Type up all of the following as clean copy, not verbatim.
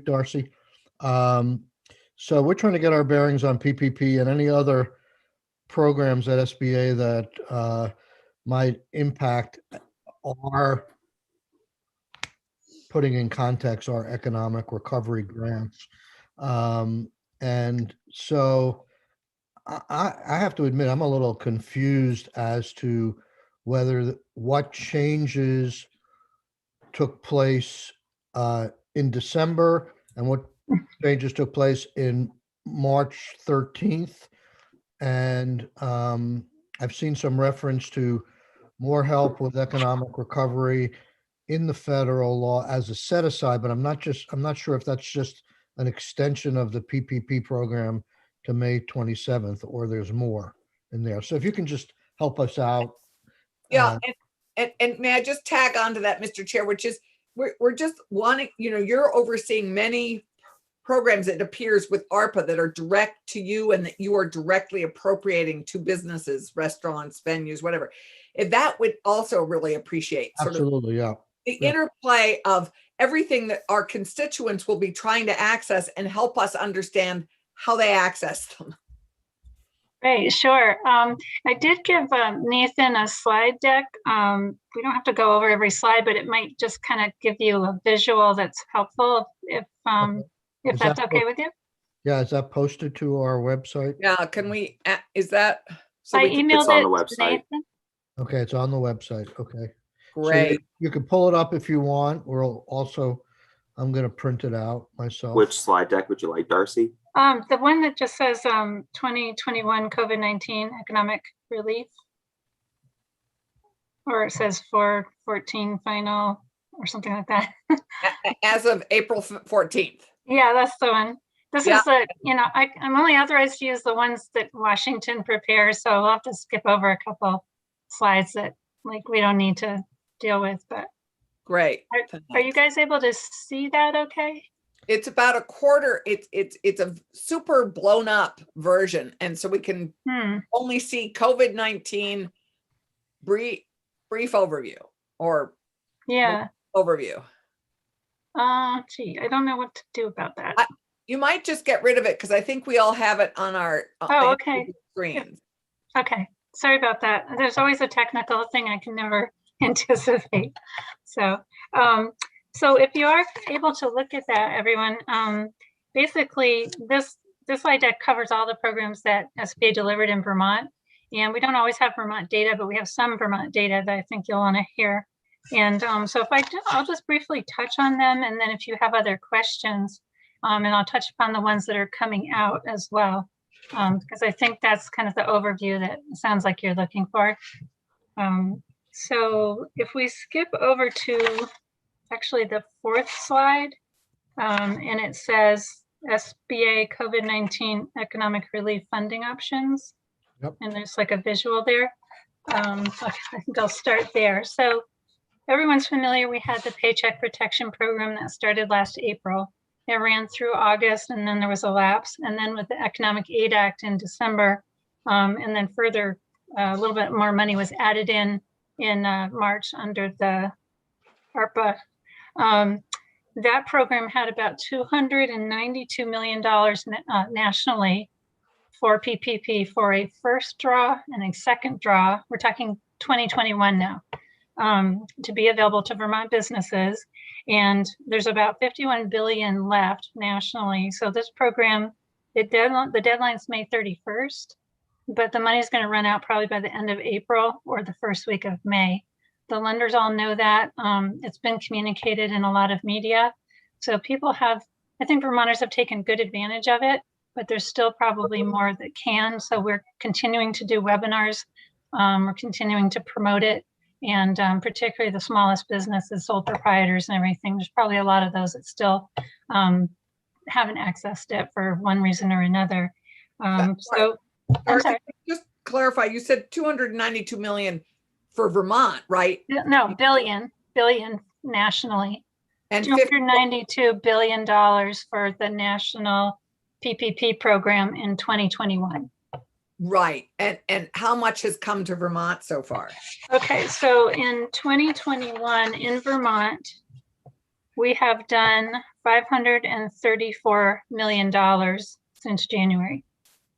Darcy. So we're trying to get our bearings on PPP and any other programs at SBA that might impact our, putting in context, our economic recovery grants. And so I have to admit, I'm a little confused as to whether what changes took place in December and what changes took place in March 13th. And I've seen some reference to more help with economic recovery in the federal law as a set aside, but I'm not sure if that's just an extension of the PPP program to May 27th, or there's more in there. So if you can just help us out. Yeah, and may I just tag on to that, Mr. Chair, which is we're just wanting, you're overseeing many programs, it appears, with ARPA that are direct to you and that you are directly appropriating to businesses, restaurants, venues, whatever. If that would also really appreciate Absolutely, yeah. The interplay of everything that our constituents will be trying to access and help us understand how they access them. Right, sure. I did give Nathan a slide deck. We don't have to go over every slide, but it might just kind of give you a visual that's helpful if that's okay with you. Yeah, is that posted to our website? Yeah, can we, is that? So I emailed it on the to Nathan. Okay, it's on the website. Okay. Great. So you can pull it up if you want. I'm going to print it out myself. Which slide deck would you like, Darcy? The one that just says 2021 COVID-19 economic relief. Or it says 4/14 final or something like that. As of April 14th. Yeah, that's the one. This is I'm only authorized to use the ones that Washington prepares, so I'll have to skip over a couple slides that we don't need to deal with, but great. Are you guys able to see that okay? It's about a quarter. It's a super blown up version, and so we can only see COVID-19 brief overview or overview. Gee, I don't know what to do about that. You might just get rid of it because I think we all have it on our screens. Okay, sorry about that. There's always a technical thing I can never anticipate. So if you are able to look at that, everyone, basically this slide deck covers all the programs that SBA delivered in Vermont. And we don't always have Vermont data, but we have some Vermont data that I think you'll want to hear. And so I'll just briefly touch on them. And then if you have other questions, and I'll touch upon the ones that are coming out as well, because I think that's kind of the overview that sounds like you're looking for. So if we skip over to actually the fourth slide, and it says SBA COVID-19 economic relief funding options. Yep. And there's a visual there. I think I'll start there. So everyone's familiar, we had the Paycheck Protection Program that started last April. It ran through August, and then there was a lapse. And then with the Economic Aid Act in December, and then further, a little bit more money was added in March under the ARPA. That program had about $292 million nationally for PPP for a first draw and a second draw. We're talking 2021 now, to be available to Vermont businesses. And there's about 51 billion left nationally. So this program, the deadline's May 31st, but the money is going to run out probably by the end of April or the first week of May. The lenders all know that. It's been communicated in a lot of media. So I think Vermonters have taken good advantage of it, but there's still probably more that can. So we're continuing to do webinars. We're continuing to promote it. And particularly the smallest businesses, sole proprietors and everything, there's probably a lot of those that still haven't accessed it for one reason or another. Just clarify, you said 292 million for Vermont, right? No, billion nationally. And $292 billion for the national PPP program in 2021. Right. And how much has come to Vermont so far? Okay, so in 2021 in Vermont, we have done $534 million since January.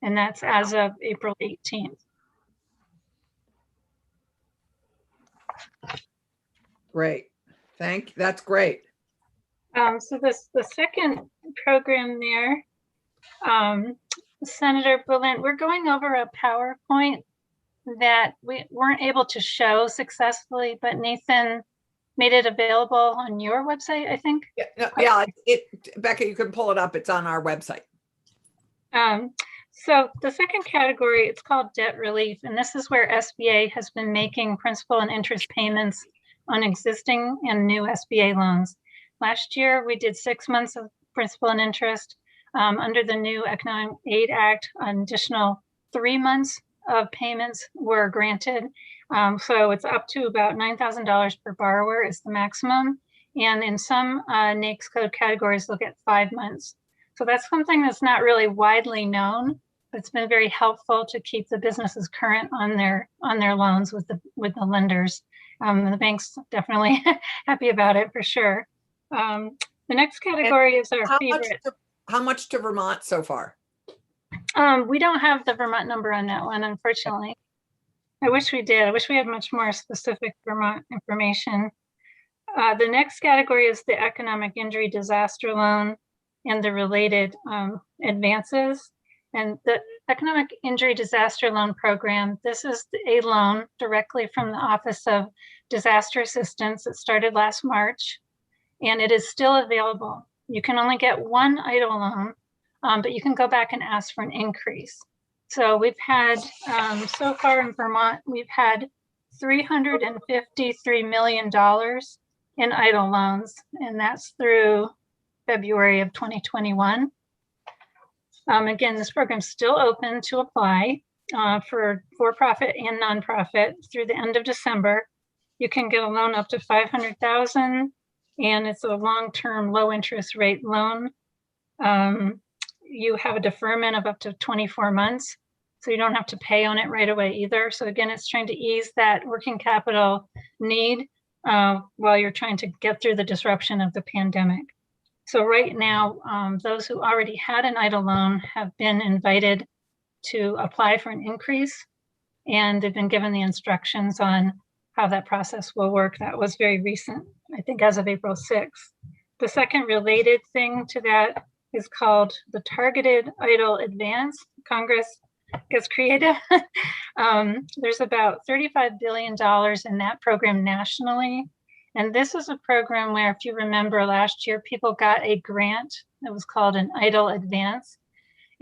And that's as of April 18th. Great. That's great. So the second program there, Senator Bullen, we're going over a PowerPoint that we weren't able to show successfully, but Nathan made it available on your website, I think. Yeah, no, yeah. Becca, you can pull it up. It's on our website. So the second category, it's called debt relief, and this is where SBA has been making principal and interest payments on existing and new SBA loans. Last year, we did 6 months of principal and interest. Under the new Economic Aid Act, an additional 3 months of payments were granted. So it's up to about $9,000 per borrower is the maximum. And in some NAICS code categories, they'll get 5 months. So that's something that's not really widely known, but it's been very helpful to keep the businesses current on their loans with the lenders. The bank's definitely happy about it for sure. The next category is our favorite. How much to Vermont so far? We don't have the Vermont number on that one, unfortunately. I wish we did. I wish we had much more specific Vermont information. The next category is the economic injury disaster loan and the related advances. And the economic injury disaster loan program, this is a loan directly from the Office of Disaster Assistance. It started last March, and it is still available. You can only get one EIDL loan, but you can go back and ask for an increase. So we've had, so far in Vermont, we've had $353 million in EIDL loans, and that's through February of 2021. Again, this program's still open to apply for-profit and nonprofit through the end of December. You can get a loan up to $500,000, and it's a long-term low interest rate loan. You have a deferment of up to 24 months, so you don't have to pay on it right away either. So again, it's trying to ease that working capital need while you're trying to get through the disruption of the pandemic. So right now, those who already had an EIDL loan have been invited to apply for an increase, and they've been given the instructions on how that process will work. That was very recent, I think as of April 6th. The second related thing to that is called the Targeted EIDL Advance. Congress gets creative. There's about $35 billion in that program nationally. And this is a program where, if you remember last year, people got a grant that was called an EIDL Advance.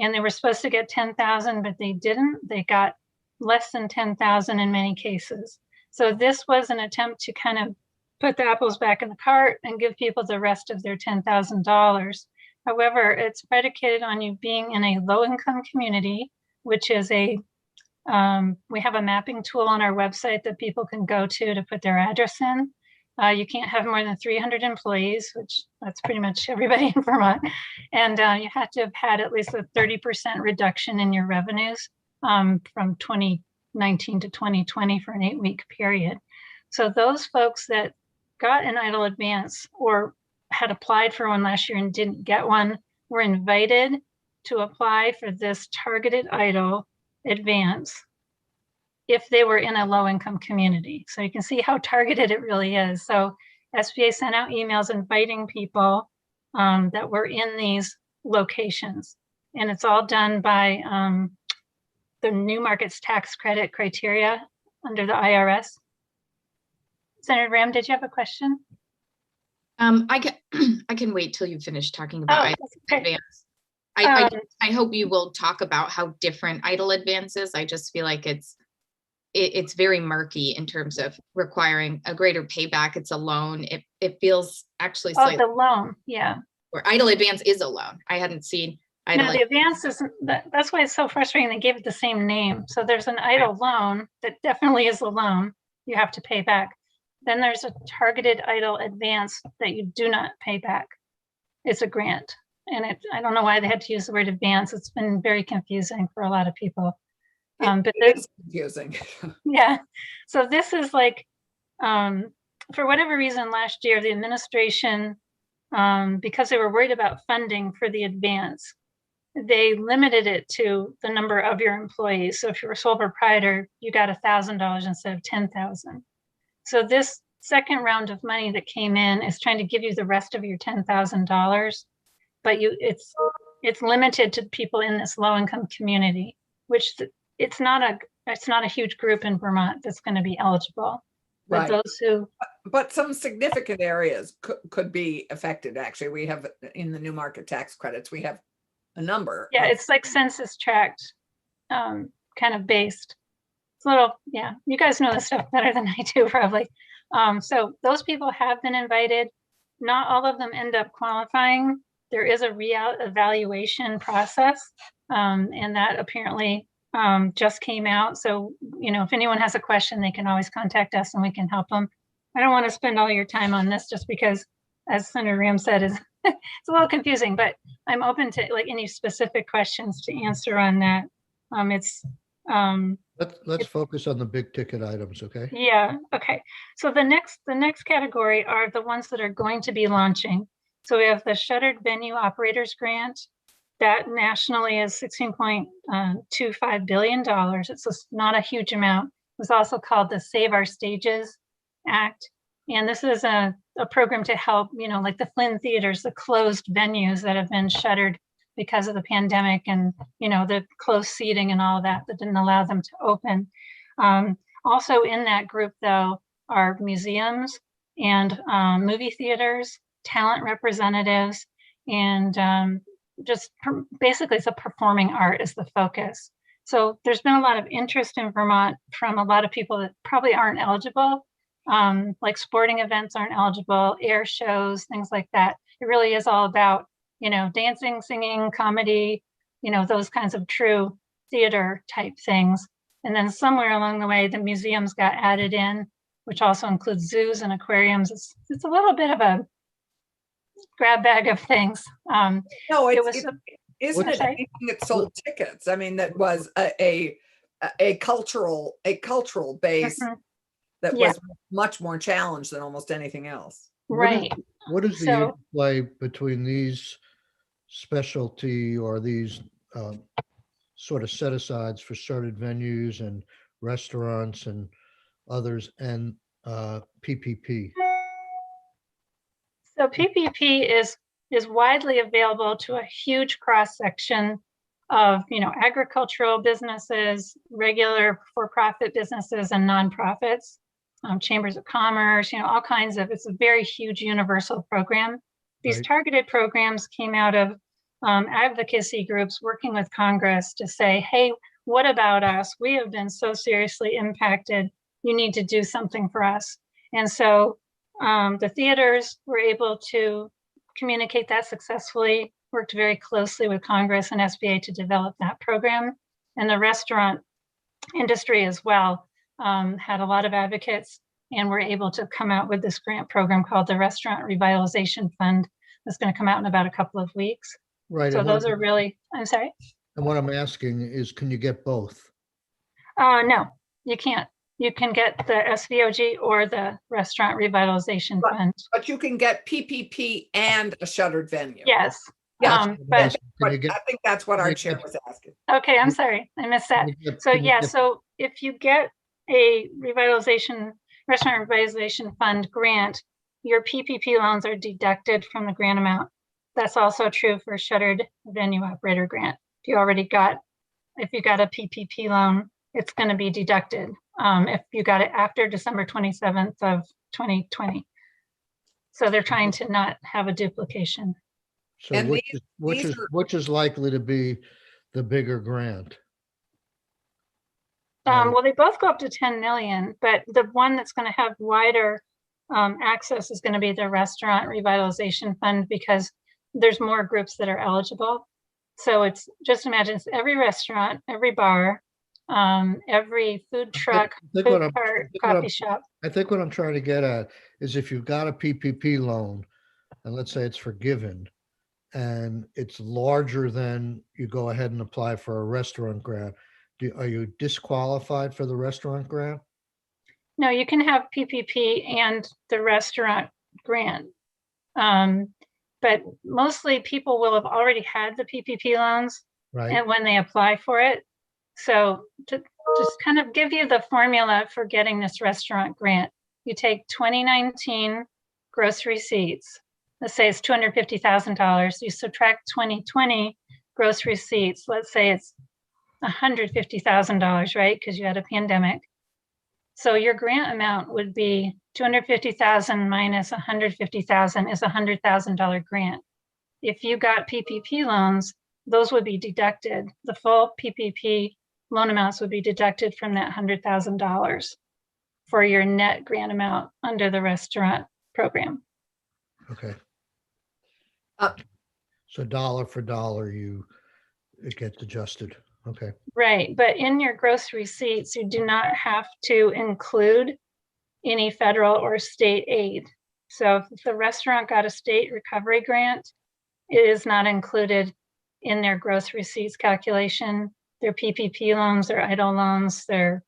And they were supposed to get 10,000, but they didn't. They got less than 10,000 in many cases. So this was an attempt to kind of put the apples back in the cart and give people the rest of their $10,000. However, it's predicated on you being in a low-income community, which is we have a mapping tool on our website that people can go to put their address in. You can't have more than 300 employees, which that's pretty much everybody in Vermont. And you have to have had at least a 30% reduction in your revenues from 2019 to 2020 for an 8-week period. So those folks that got an EIDL advance or had applied for one last year and didn't get one were invited to apply for this targeted EIDL advance if they were in a low-income community. So you can see how targeted it really is. So SBA sent out emails inviting people that were in these locations. And it's all done by the new markets tax credit criteria under the IRS. Senator Ram, did you have a question? I can wait till you finish talking about EIDL advance. I hope you will talk about how different EIDL advance is. I just feel like it's very murky in terms of requiring a greater payback. It's a loan. It feels actually slightly. Oh, the loan, yeah. Or EIDL advance is a loan. I hadn't seen EIDL. No, the advance isn't. That's why it's so frustrating. They gave it the same name. So there's an EIDL loan that definitely is a loan you have to pay back. Then there's a targeted EIDL advance that you do not pay back. It's a grant. And I don't know why they had to use the word advance. It's been very confusing for a lot of people. But it is confusing. Yeah. So this is like, for whatever reason, last year, the administration because they were worried about funding for the advance, they limited it to the number of your employees. So if you're a sole proprietor, you got $1,000 instead of 10,000. So this second round of money that came in is trying to give you the rest of your $10,000, but it's limited to people in this low income community, which it's not a huge group in Vermont that's going to be eligible. But Right. those who, But some significant areas could be affected. Actually, we have in the new market tax credits, we have a number. yeah, of- it's like census tract kind of based. It's a little, yeah, you guys know this stuff better than I do probably. So those people have been invited. Not all of them end up qualifying. There is a evaluation process, and that apparently just came out. So, you know, if anyone has a question, they can always contact us and we can help them. I don't want to spend all your time on this just because, as Senator Ram said, it's a little confusing, but I'm open to like any specific questions to answer on that. Let's focus on the big ticket items, okay? Yeah, okay. So the next category are the ones that are going to be launching. So we have the Shuttered Venue Operators Grant. That nationally is $16.25 billion. It's not a huge amount. It was also called the Save Our Stages Act. And this is a program to help, you know, like the Flynn theaters, the closed venues that have been shuttered because of the pandemic and, you know, the closed seating and all that didn't allow them to open. Also in that group, though, are museums and movie theaters, talent representatives, and basically it's a performing art is the focus. So there's been a lot of interest in Vermont from a lot of people that probably aren't eligible, like sporting events aren't eligible, air shows, things like that. It really is all about, you know, dancing, singing, comedy, you know, those kinds of true theater type things. And then somewhere along the way, the museums got added in, which also includes zoos and aquariums. It's a little bit of a grab bag of things. No, it it was, isn't I'm it sorry? anything that sold tickets? I mean, that was a cultural base Mhm. that Yeah. was much more challenged than almost anything else. Right. What is the So- interplay between these specialty or these sort of set-asides for shuttered venues and restaurants and others and PPP? So PPP is widely available to a huge cross section of, you know, agricultural businesses, regular for-profit businesses, and nonprofits, chambers of commerce, you know, all kinds of. It's a very huge universal program. These Right. targeted programs came out of advocacy groups working with Congress to say, hey, what about us? We have been so seriously impacted. You need to do something for us. And so the theaters were able to communicate that successfully, worked very closely with Congress and SBA to develop that program. And the restaurant industry as well had a lot of advocates and were able to come out with this grant program called the Restaurant Revitalization Fund that's going to come out in about a couple of weeks. Right. So and those are really, I'm sorry? And what I'm asking is, can you get both? No, you can't. You can get the SVOG or the Restaurant Revitalization Right. Fund. But you can get PPP and a shuttered venue. Yes. Yeah. But Can you get, I think that's what our you chair get- was asking. okay, I'm sorry, I missed that. can you get- So can you yeah, get- so if you get a restaurant revitalization fund grant, your PPP loans are deducted from the grant amount. That's also true for shuttered venue operator grant. If you got a PPP loan, it's going to be deducted if you got it after December 27th of 2020. So they're trying to not have a duplication. So And which is likely to be the bigger grant? Well, they both go up to 10 million, but the one that's going to have wider access is going to be the Restaurant Revitalization Fund because there's more groups that are eligible. So it's just imagine it's every restaurant, every bar, every food truck, think food what I'm- cart, I think what coffee I'm- shop. I think what I'm trying to get at is if you've got a PPP loan, and let's say it's forgiven, and it's larger than you go ahead and apply for a restaurant grant, are you disqualified for the restaurant grant? No, you can have PPP and the restaurant grant. but mostly people will have already had the PPP loans Right. and when they apply for it. So to just kind of give you the formula for getting this restaurant grant, you take 2019 gross receipts. Let's say it's $250,000. You subtract 2020 gross receipts. Let's say it's $150,000, right? Because you had a pandemic. So your grant amount would be 250,000 minus 150,000 is a $100,000 grant. If you got PPP loans, those would be deducted. The full PPP loan amounts would be deducted from that $100,000 for your net grant amount under the restaurant program. Okay. Uh, So dollar for dollar, it gets adjusted. Okay. Right, but in your gross receipts, you do not have to include any federal or state aid. So if the restaurant got a state recovery grant, it is not included in their gross receipts calculation. Their PPP loans, their EIDL loans, their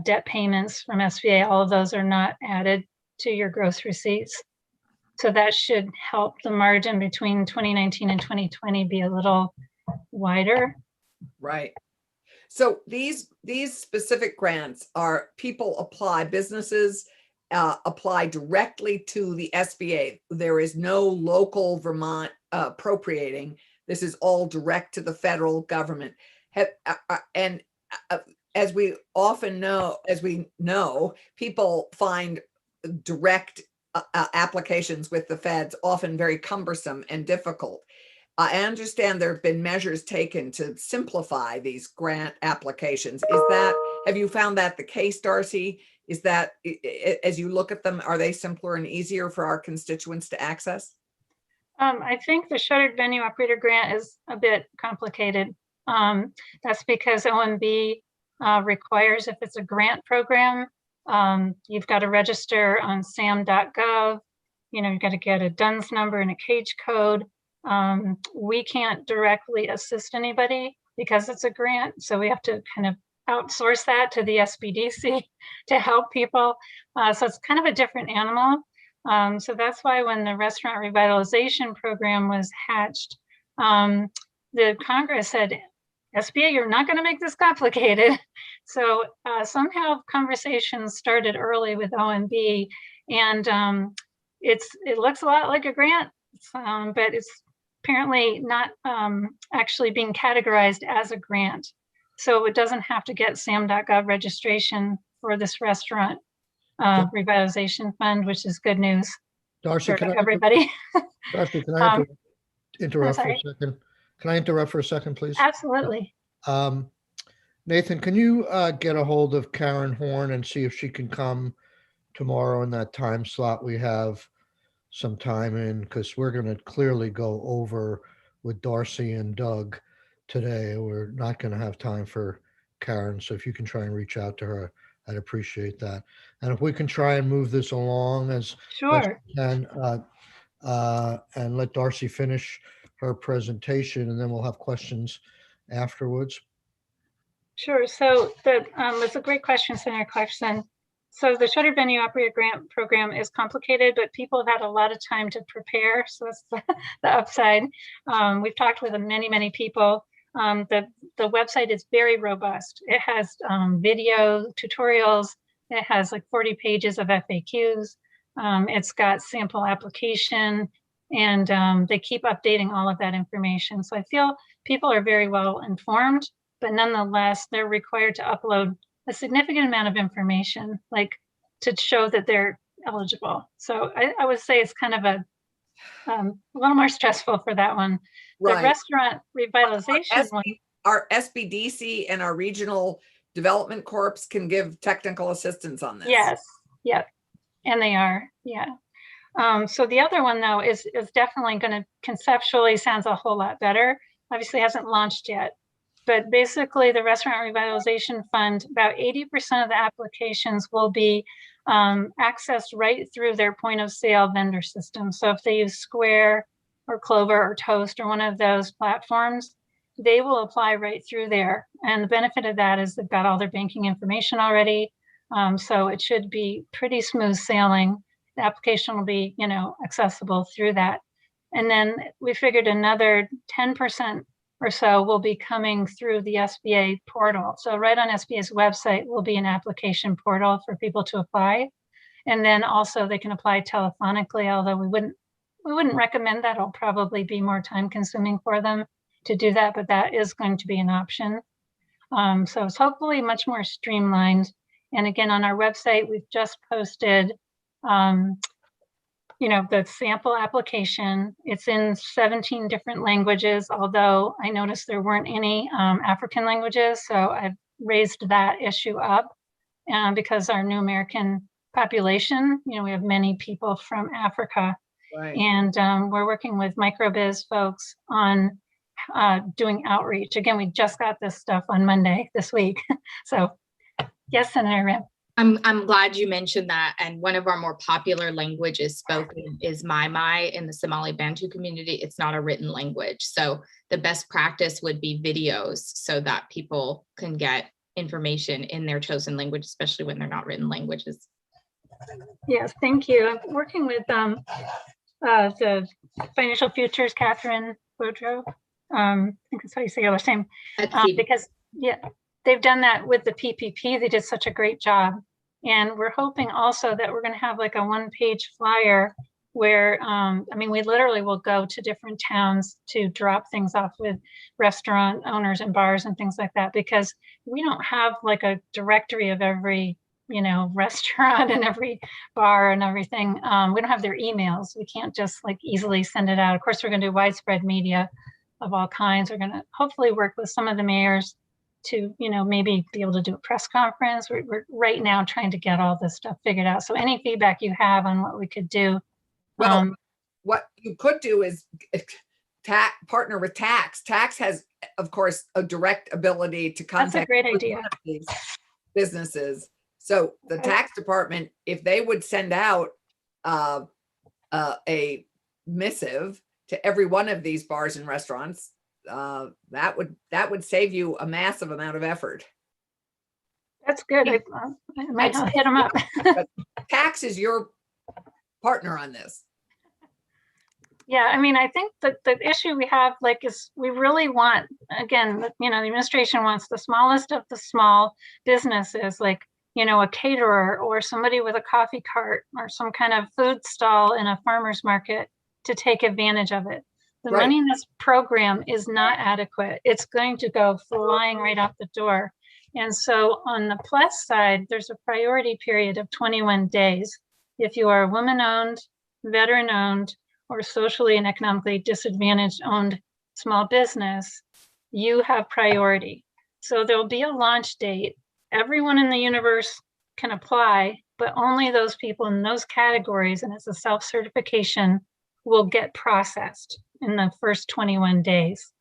debt payments from SBA, all of those are not added to your gross receipts. So that should help the margin between 2019 and 2020 be a little wider. Right. So these specific grants are people apply, businesses apply directly to the SBA. There is no local Vermont appropriating. This is all direct to the federal government. And as we know, people find direct applications with the feds often very cumbersome and difficult. I understand there have been measures taken to simplify these grant applications. Have you found that the case, Darcy? Is that, as you look at them, are they simpler and easier for our constituents to access? I think the shuttered venue operator grant is a bit complicated. That's because OMB requires, if it's a grant program, you've got to register on sam.gov. You've got to get a DUNS number and a cage code. We can't directly assist anybody because it's a grant. So we have to kind of outsource that to the SBDC to help people. So it's kind of a different animal. So that's why when the restaurant revitalization program was hatched, the Congress said, SBA, you're not going to make this complicated. So somehow conversations started early with OMB, and it looks a lot like a grant, but it's apparently not actually being categorized as a grant. So it doesn't have to get sam.gov registration for this restaurant revitalization fund, which is good news Darcy, for everybody. Darcy, can I interrupt for a sorry. second? Can I interrupt for a second, please? Absolutely. Nathan, can you get a hold of Karen Horn and see if she can come tomorrow in that time slot we have some time in? Because we're going to clearly go over with Darcy and Doug today. We're not going to have time for Karen. So if you can try and reach out to her, I'd appreciate that. And if we can try and move this along as best Sure. we can, and let Darcy finish her presentation, and then we'll have questions afterwards. Sure. So that's a great question, Senator Clarkson. So the shuttered venue operator grant program is complicated, but people have had a lot of time to prepare. So that's the upside. We've talked with many people. The website is very robust. It has video tutorials. It has like 40 pages of FAQs. It's got sample application, and they keep updating all of that information. So I feel people are very well informed, but nonetheless, they're required to upload a significant amount of information, like to show that they're eligible. So I would say it's kind of a little more stressful for that one. Right. The restaurant revitalization one. Our SBDC and our regional development corps can give technical assistance on this. Yes. Yep. And they are. Yeah. So the other one though is definitely going to conceptually sounds a whole lot better. Obviously hasn't launched yet, but basically the Restaurant Revitalization Fund, about 80% of the applications will be accessed right through their point of sale vendor system. So if they use Square or Clover or Toast or one of those platforms, they will apply right through there. And the benefit of that is they've got all their banking information already. So it should be pretty smooth sailing. The application will be, accessible through that. And then we figured another 10% or so will be coming through the SBA portal. So right on SBA's website will be an application portal for people to apply. And then also they can apply telephonically, although we wouldn't recommend that. It'll probably be more time consuming for them to do that, but that is going to be an option. So it's hopefully much more streamlined. And again, on our website, we've just posted, the sample application. It's in 17 different languages, although I noticed there weren't any African languages. So I've raised that issue up because our new American population, we have many people from Africa. Right. And we're working with microbiz folks on doing outreach. Again, we just got this stuff on Monday this week. So yes, Senator Rim. I'm glad you mentioned that. And one of our more popular languages spoken is Mai in the Somali Bantu community. It's not a written language. So the best practice would be videos so that people can get information in their chosen language, especially when they're not written languages. Yes, thank you. I'm working with the Financial Futures, Catherine Boudreau. I think that's how you say your last name. Because they've done that with the PPP. They did such a great job. And we're hoping also that we're going to have like a one-page flyer where, we literally will go to different towns to drop things off with restaurant owners and bars and things like that, because we don't have like a directory of every, restaurant and every bar and everything. We don't have their emails. We can't just like easily send it out. Of course, we're going to do widespread media of all kinds. We're going to hopefully work with some of the mayors to, maybe be able to do a press conference. We're right now trying to get all this stuff figured out. So any feedback you have on what we could do. Well, what you could do is partner with Tax. Tax has, of course, a direct ability to contact That's a great idea. These businesses. So the tax department, if they would send out a missive to every one of these bars and restaurants, that would save you a massive amount of effort. That's good. I might hit them up. But Tax is your partner on this. Yeah, I think that the issue we have is we really want, again, the administration wants the smallest of the small businesses, like, a caterer or somebody with a coffee cart or some kind of food stall in a farmer's market to take advantage of it. The money in this program is not adequate. It's going to go flying right out the door. And so on the plus side, there's a priority period of 21 days. If you are a woman-owned, veteran-owned, or socially and economically disadvantaged owned small business, you have priority. So there'll be a launch date. Everyone in the universe can apply, but only those people in those categories, and it's a self-certification, will get processed in the first 21 days.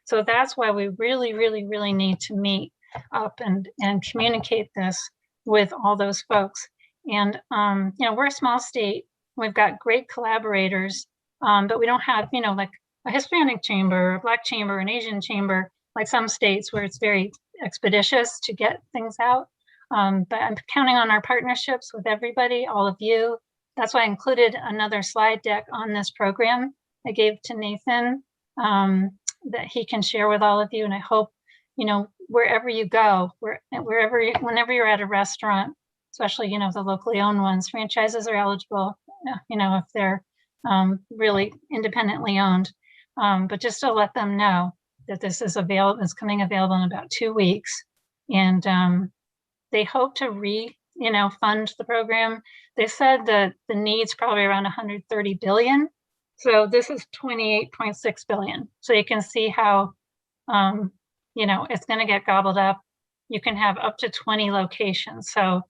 So that's why we really, really, really need to meet up and communicate this with all those folks. And, we're a small state. We've got great collaborators, but we don't have, like a Hispanic chamber, a Black chamber, an Asian chamber, like some states where it's very expeditious to get things out. But I'm counting on our partnerships with everybody, all of you. That's why I included another slide deck on this program I gave to Nathan that he can share with all of you. And I hope, wherever you go, whenever you're at a restaurant, especially, the locally owned ones, franchises are eligible, if they're really independently owned. But just to let them know that this is available, it's coming available in about 2 weeks. And they hope to fund the program. They said that the need's probably around 130 billion. So this is 28.6 billion. So you can see how, it's going to get gobbled up. You can have up to 20 locations. So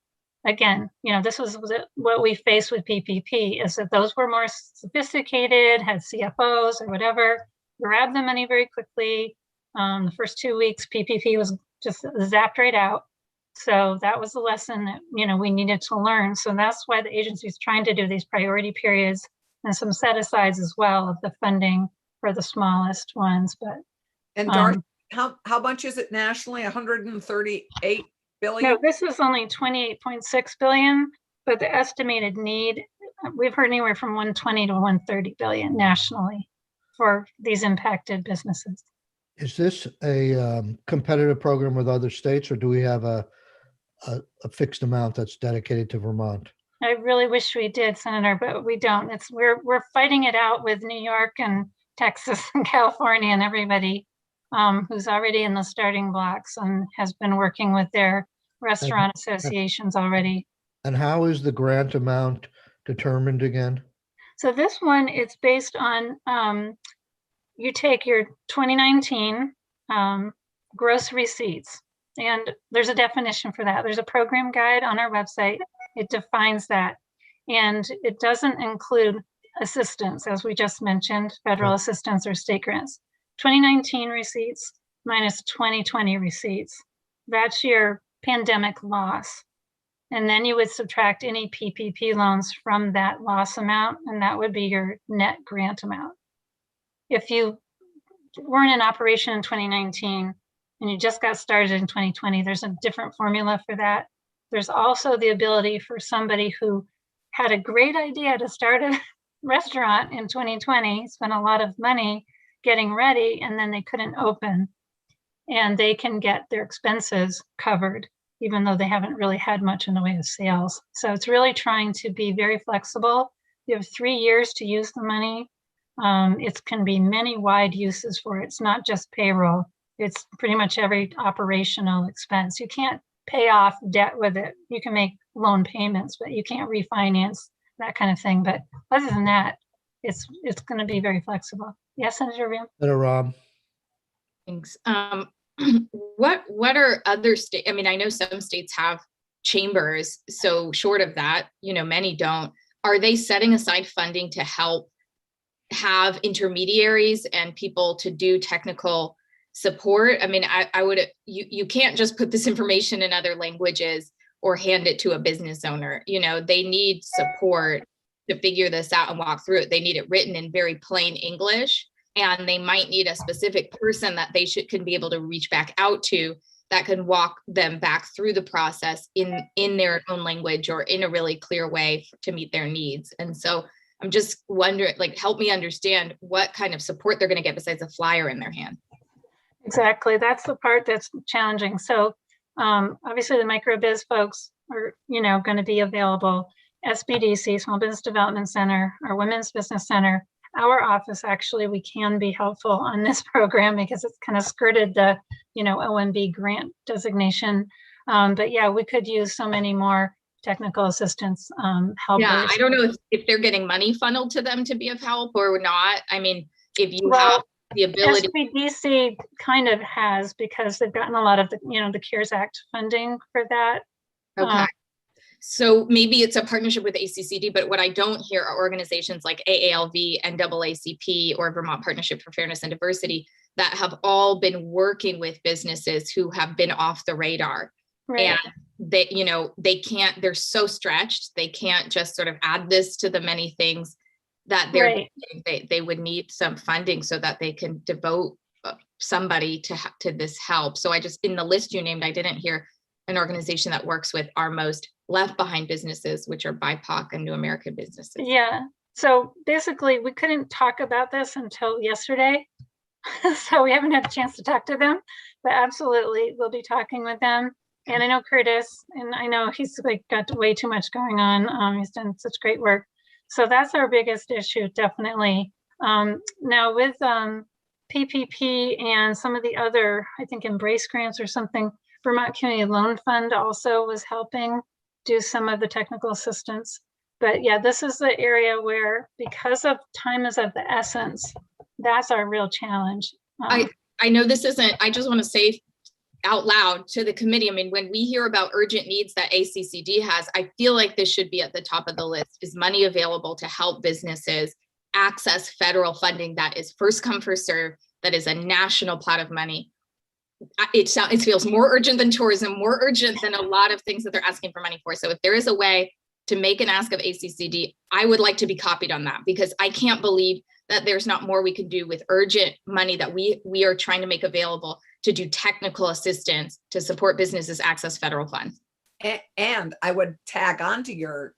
again, this was what we faced with PPP, is that those were more sophisticated, had CFOs or whatever, grabbed the money very quickly. The first 2 weeks, PPP was just zapped right out. So that was the lesson that, we needed to learn. So that's why the agency is trying to do these priority periods and some set asides as well of the funding for the smallest ones. But and Darcy, how much is it nationally? 138 billion? No, this is only 28.6 billion, but the estimated need we've heard anywhere from 120 to 130 billion nationally for these impacted businesses. Is this a competitive program with other states, or do we have a fixed amount that's dedicated to Vermont? I really wish we did, Senator, but we don't. We're fighting it out with New York and Texas and California and everybody who's already in the starting blocks and has been working with their restaurant associations already. And how is the grant amount determined again? So this one, it's based on, you take your 2019 gross receipts, and there's a definition for that. There's a program guide on our website. It defines that. And it doesn't include assistance, as we just mentioned, federal assistance or state grants. 2019 receipts minus 2020 receipts. That's your pandemic loss. And then you would subtract any PPP loans from that loss amount, and that would be your net grant amount. If you weren't in operation in 2019 and you just got started in 2020, there's a different formula for that. There's also the ability for somebody who had a great idea to start a restaurant in 2020, spent a lot of money getting ready, and then they couldn't open, and they can get their expenses covered, even though they haven't really had much in the way of sales. So it's really trying to be very flexible. You have 3 years to use the money. It can be many wide uses for it. It's not just payroll. It's pretty much every operational expense. You can't pay off debt with it. You can make loan payments, but you can't refinance, that kind of thing. But other than that, it's going to be very flexible. Yes, Senator Ram? Senator Rob? Thanks. What are other states? I mean, I know some states have chambers, so short of that, many don't. Are they setting aside funding to help have intermediaries and people to do technical support? I mean, I would, you can't just put this information in other languages or hand it to a business owner. They need support to figure this out and walk through it. They need it written in very plain English, and they might need a specific person that they can be able to reach back out to that can walk them back through the process in their own language or in a really clear way to meet their needs. And so I'm just wondering, help me understand what kind of support they're going to get besides a flyer in their hand. Exactly. That's the part that's challenging. So obviously the microbiz folks are, going to be available. SBDC, Small Business Development Center, our Women's Business Center, our office, actually, we can be helpful on this program because it's kind of skirted the, OMB grant designation. But yeah, we could use so many more technical assistance helpers. Yeah, I don't know if they're getting money funneled to them to be of help or not. I mean, if you have the ability. SBDC kind of has, because they've gotten a lot of the, the CARES Act funding for that. Okay. So maybe it's a partnership with ACCD, but what I don't hear are organizations like AALV, NAACP, or Vermont Partnership for Fairness and Diversity that have all been working with businesses who have been off the radar. Right. And they can't, they're so stretched. They can't just sort of add this to the many things that they would need some funding so that they can devote somebody to this help. So in the list you named, I didn't hear an organization that works with our most left behind businesses, which are BIPOC and New American businesses. Yeah. So basically we couldn't talk about this until yesterday. So we haven't had a chance to talk to them, but absolutely we'll be talking with them. And I know Curtis, and I know he's got way too much going on. He's done such great work. So that's our biggest issue, definitely. Now with PPP and some of the other, I think Embrace grants or something, Vermont Community Loan Fund also was helping do some of the technical assistance. But yeah, this is the area where, because of time is of the essence, that's our real challenge. I know this isn't, I just want to say out loud to the committee, I mean, when we hear about urgent needs that ACCD has, I feel like this should be at the top of the list. Is money available to help businesses access federal funding that is first come, first serve, that is a national pot of money? It feels more urgent than tourism, more urgent than a lot of things that they're asking for money for. So if there is a way to make an ask of ACCD, I would like to be copied on that, because I can't believe that there's not more we can do with urgent money that we are trying to make available to do technical assistance to support businesses access federal funds. And I would tag on to your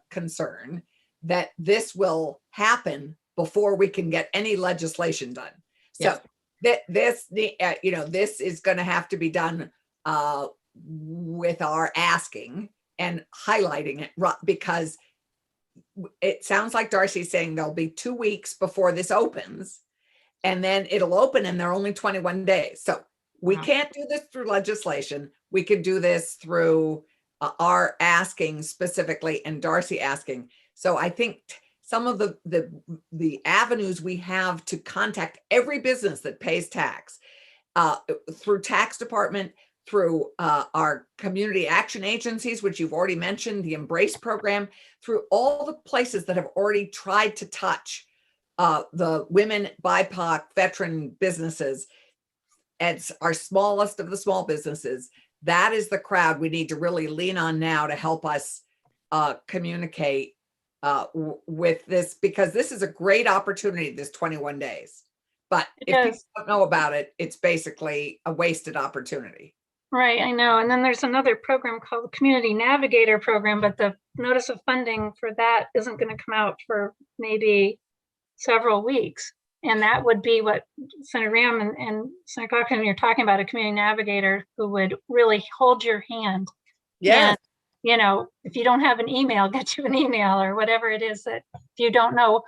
concern that this will happen before we can get any legislation done. So this is going to have to be done with our asking and highlighting it, because it sounds like Darcy's saying there'll be 2 weeks before this opens, and then it'll open and there are only 21 days. So we can't do this through legislation. We could do this through our asking specifically and Darcy asking. So I think some of the avenues we have to contact every business that pays tax through tax department, through our community action agencies, which you've already mentioned, the Embrace program, through all the places that have already tried to touch the women, BIPOC, veteran businesses, as our smallest of the small businesses. That is the crowd we need to really lean on now to help us communicate with this, because this is a great opportunity, this 21 days. But if people don't know about it, it's basically a wasted opportunity. Right, I know. And then there's another program called the Community Navigator program, but the notice of funding for that isn't going to come out for maybe several weeks. And that would be what Senator Ram and Senator Cochran, you're talking about, a community navigator who would really hold your hand. Yes. And, if you don't have an email, get you an email or whatever it is that if you don't know,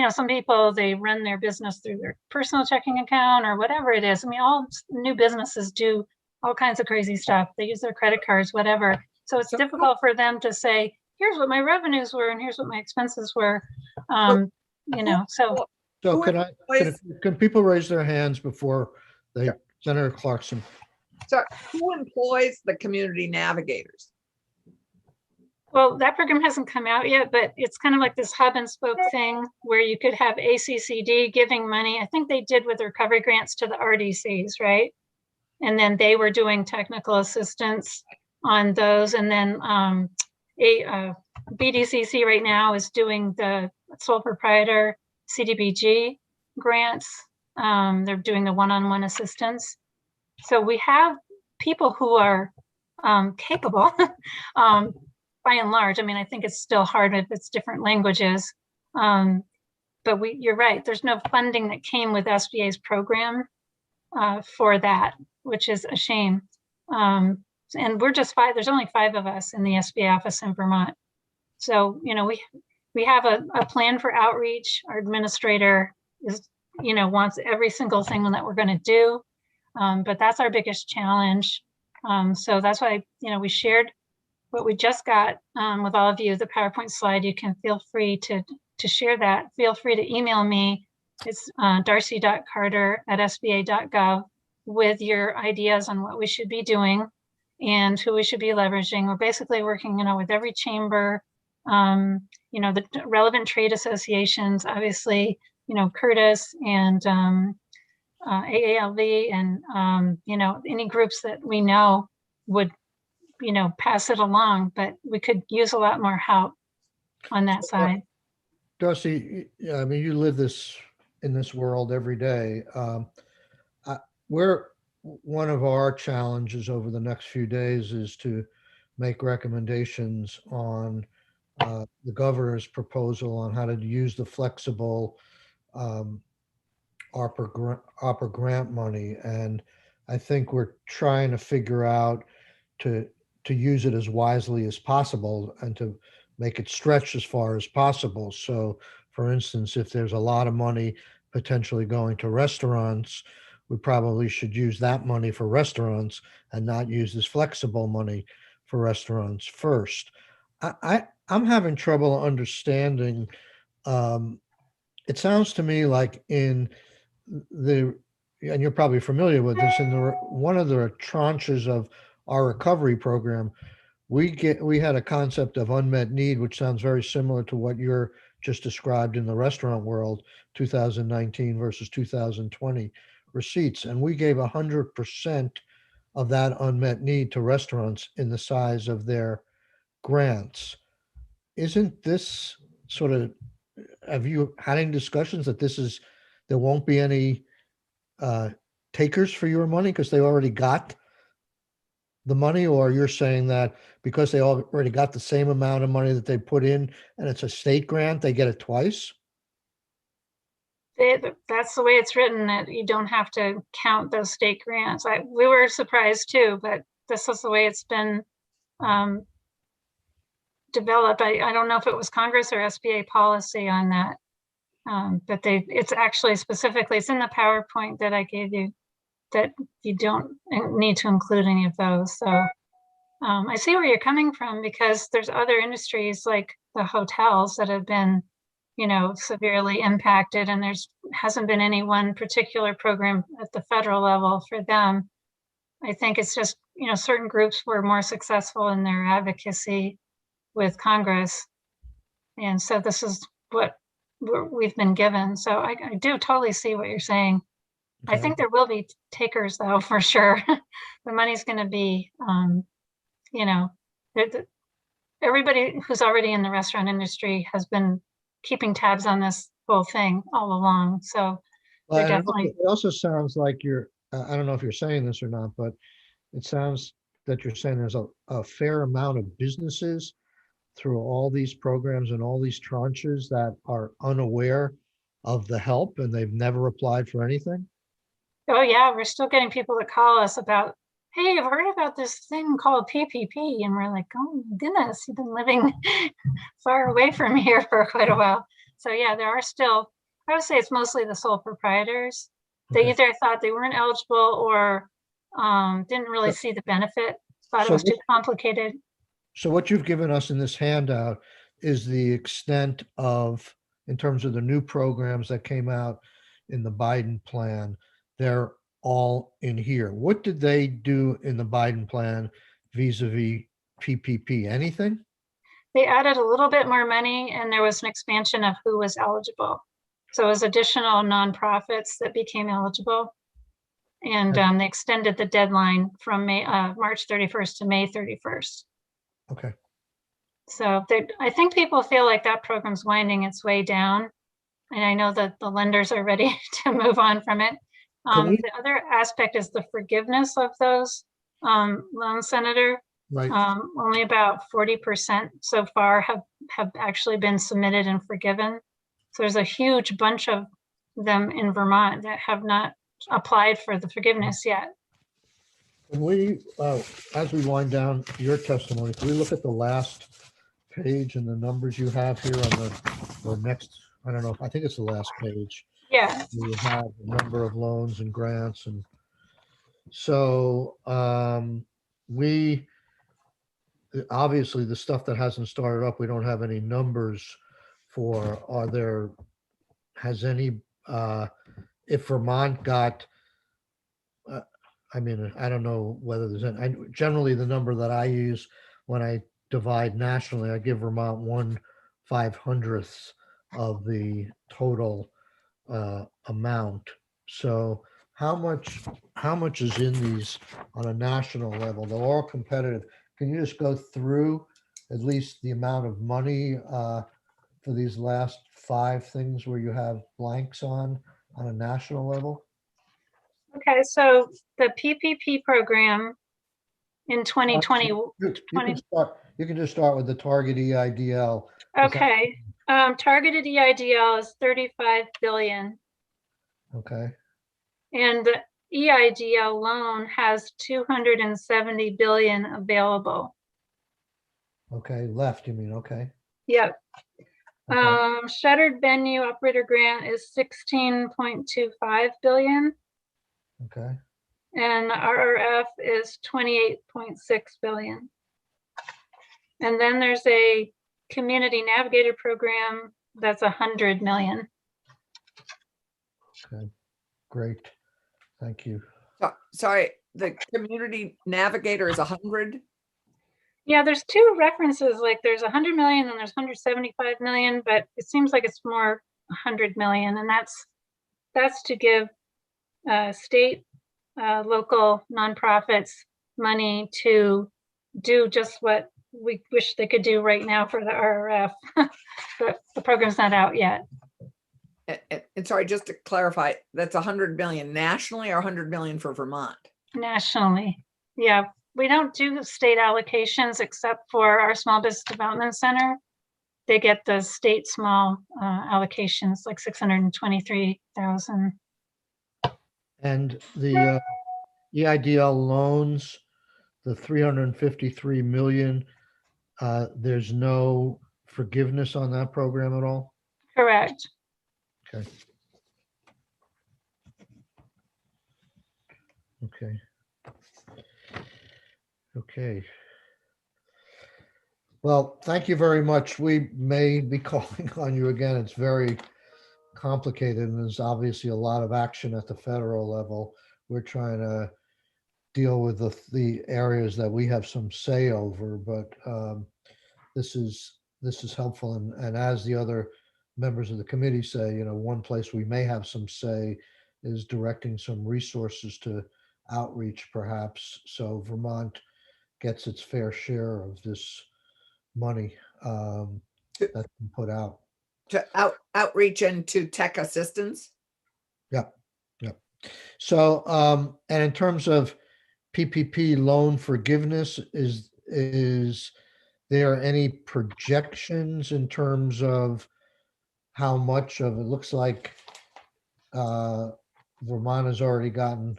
some people, they run their business through their personal checking account or whatever it is. I mean, all new businesses do all kinds of crazy stuff. They use their credit cards, whatever. So it's difficult for them to say, here's what my revenues were and here's what my expenses were. So can people raise their hands before they, Senator Clarkson? So who employs the community navigators? Well, that program hasn't come out yet, but it's kind of like this hub and spoke thing where you could have ACCD giving money. I think they did with recovery grants to the RDCs, right? And then they were doing technical assistance on those. And then BDCC right now is doing the sole proprietor CDBG grants. They're doing the one-on-one assistance. So we have people who are capable by and large. I mean, I think it's still hard if it's different languages. But you're right, there's no funding that came with SBA's program for that, which is a shame. And we're just 5, there's only 5 of us in the SBA office in Vermont. So, we have a plan for outreach. Our administrator wants every single thing that we're going to do. But that's our biggest challenge. So that's why, we shared what we just got with all of you, the PowerPoint slide. You can feel free to share that. Feel free to email me. It's darcy.carter@sba.gov with your ideas on what we should be doing and who we should be leveraging. We're basically working, with every chamber, the relevant trade associations, obviously, Curtis and AALV and, any groups that we know would, pass it along, but we could use a lot more help on that side. Darcy, I mean, you live in this world every day. One of our challenges over the next few days is to make recommendations on the governor's proposal on how to use the flexible ARPA grant money. And I think we're trying to figure out to use it as wisely as possible and to make it stretch as far as possible. So, for instance, if there's a lot of money potentially going to restaurants, we probably should use that money for restaurants and not use this flexible money for restaurants first. I'm having trouble understanding. It sounds to me like and you're probably familiar with this, one of the tranches of our recovery program, we had a concept of unmet need, which sounds very similar to what you're just described in the restaurant world, 2019 versus 2020 receipts. And we gave 100% of that unmet need to restaurants in the size of their grants. Isn't this sort of, have you had any discussions that there won't be any takers for your money because they already got the money, or you're saying that because they already got the same amount of money that they put in and it's a state grant, they get it twice? That's the way it's written, that you don't have to count those state grants. We were surprised too, but this is the way it's been developed. I don't know if it was Congress or SBA policy on that. But it's actually specifically, it's in the PowerPoint that I gave you, that you don't need to include any of those. So I see where you're coming from, because there's other industries like the hotels that have been, severely impacted, and hasn't been any one particular program at the federal level for them. I think it's just, certain groups were more successful in their advocacy with Congress. And so this is what we've been given. So I do totally see what you're saying. I think there will be takers though, for sure. The money's going to be, everybody who's already in the restaurant industry has been keeping tabs on this whole thing all along. So they're definitely. It also sounds like I don't know if you're saying this or not, but it sounds that you're saying there's a fair amount of businesses through all these programs and all these tranches that are unaware of the help and they've never applied for anything? Oh yeah, we're still getting people that call us about, hey, I've heard about this thing called PPP. And we're like, oh my goodness, you've been living far away from here for quite a while. So yeah, there are still, I would say it's mostly the sole proprietors. They either thought they weren't eligible or didn't really see the benefit, thought it was too complicated. So what you've given us in this handout is the extent of, in terms of the new programs that came out in the Biden plan, they're all in here. What did they do in the Biden plan vis-a-vis PPP? Anything? They added a little bit more money, and there was an expansion of who was eligible. So it was additional nonprofits that became eligible. And they extended the deadline from March 31st to May 31st. Okay. So I think people feel like that program's winding its way down. And I know that the lenders are ready to move on from it. The other aspect is the forgiveness of those loans, Senator. Right. Only about 40% so far have actually been submitted and forgiven. So there's a huge bunch of them in Vermont that have not applied for the forgiveness yet. Can we, as we wind down your testimony, can we look at the last page and the numbers you have here on the next, I don't know, I think it's the last page. Yeah. You have a number of loans and grants. And so we, obviously the stuff that hasn't started up, we don't have any numbers for. Has any, if Vermont got, I mean, I don't know whether there's any, generally the number that I use when I divide nationally, I give Vermont 1/500th of the total amount. So how much is in these on a national level? They're all competitive. Can you just go through at least the amount of money for these last 5 things where you have blanks on a national level? Okay, so the PPP program in 2020. You can just start with the target EIDL. Okay, targeted EIDL is 35 billion. Okay. And the EIDL loan has 270 billion available. Okay, left, you mean, okay. Yep. Okay. Shuttered venue operator grant is 16.25 billion. Okay. And RRF is 28.6 billion. And then there's a community navigator program that's 100 million. Okay, great. Thank you. Sorry, the community navigator is 100. Yeah, there's 2 references, like there's 100 million and there's 175 million, but it seems like it's more 100 million. And that's to give state, local nonprofits money to do just what we wish they could do right now for the RRF. But the program's not out yet. And sorry, just to clarify, that's 100 million nationally or 100 million for Vermont? Nationally. Yeah, we don't do state allocations except for our Small Business Development Center. They get the state small allocations, like 623,000. And the EIDL loans, the 353 million, there's no forgiveness on that program at all? Correct. Okay. Okay. Okay. Well, thank you very much. We may be calling on you again. It's very complicated and there's obviously a lot of action at the federal level. We're trying to deal with the areas that we have some say over, but this is helpful. And as the other members of the committee say, you know, one place we may have some say is directing some resources to outreach perhaps, so Vermont gets its fair share of this money that's been put out. To outreach and to tech assistance. Yep. So, and in terms of PPP loan forgiveness, is there any projections in terms of how much of it? Looks like Vermont has already gotten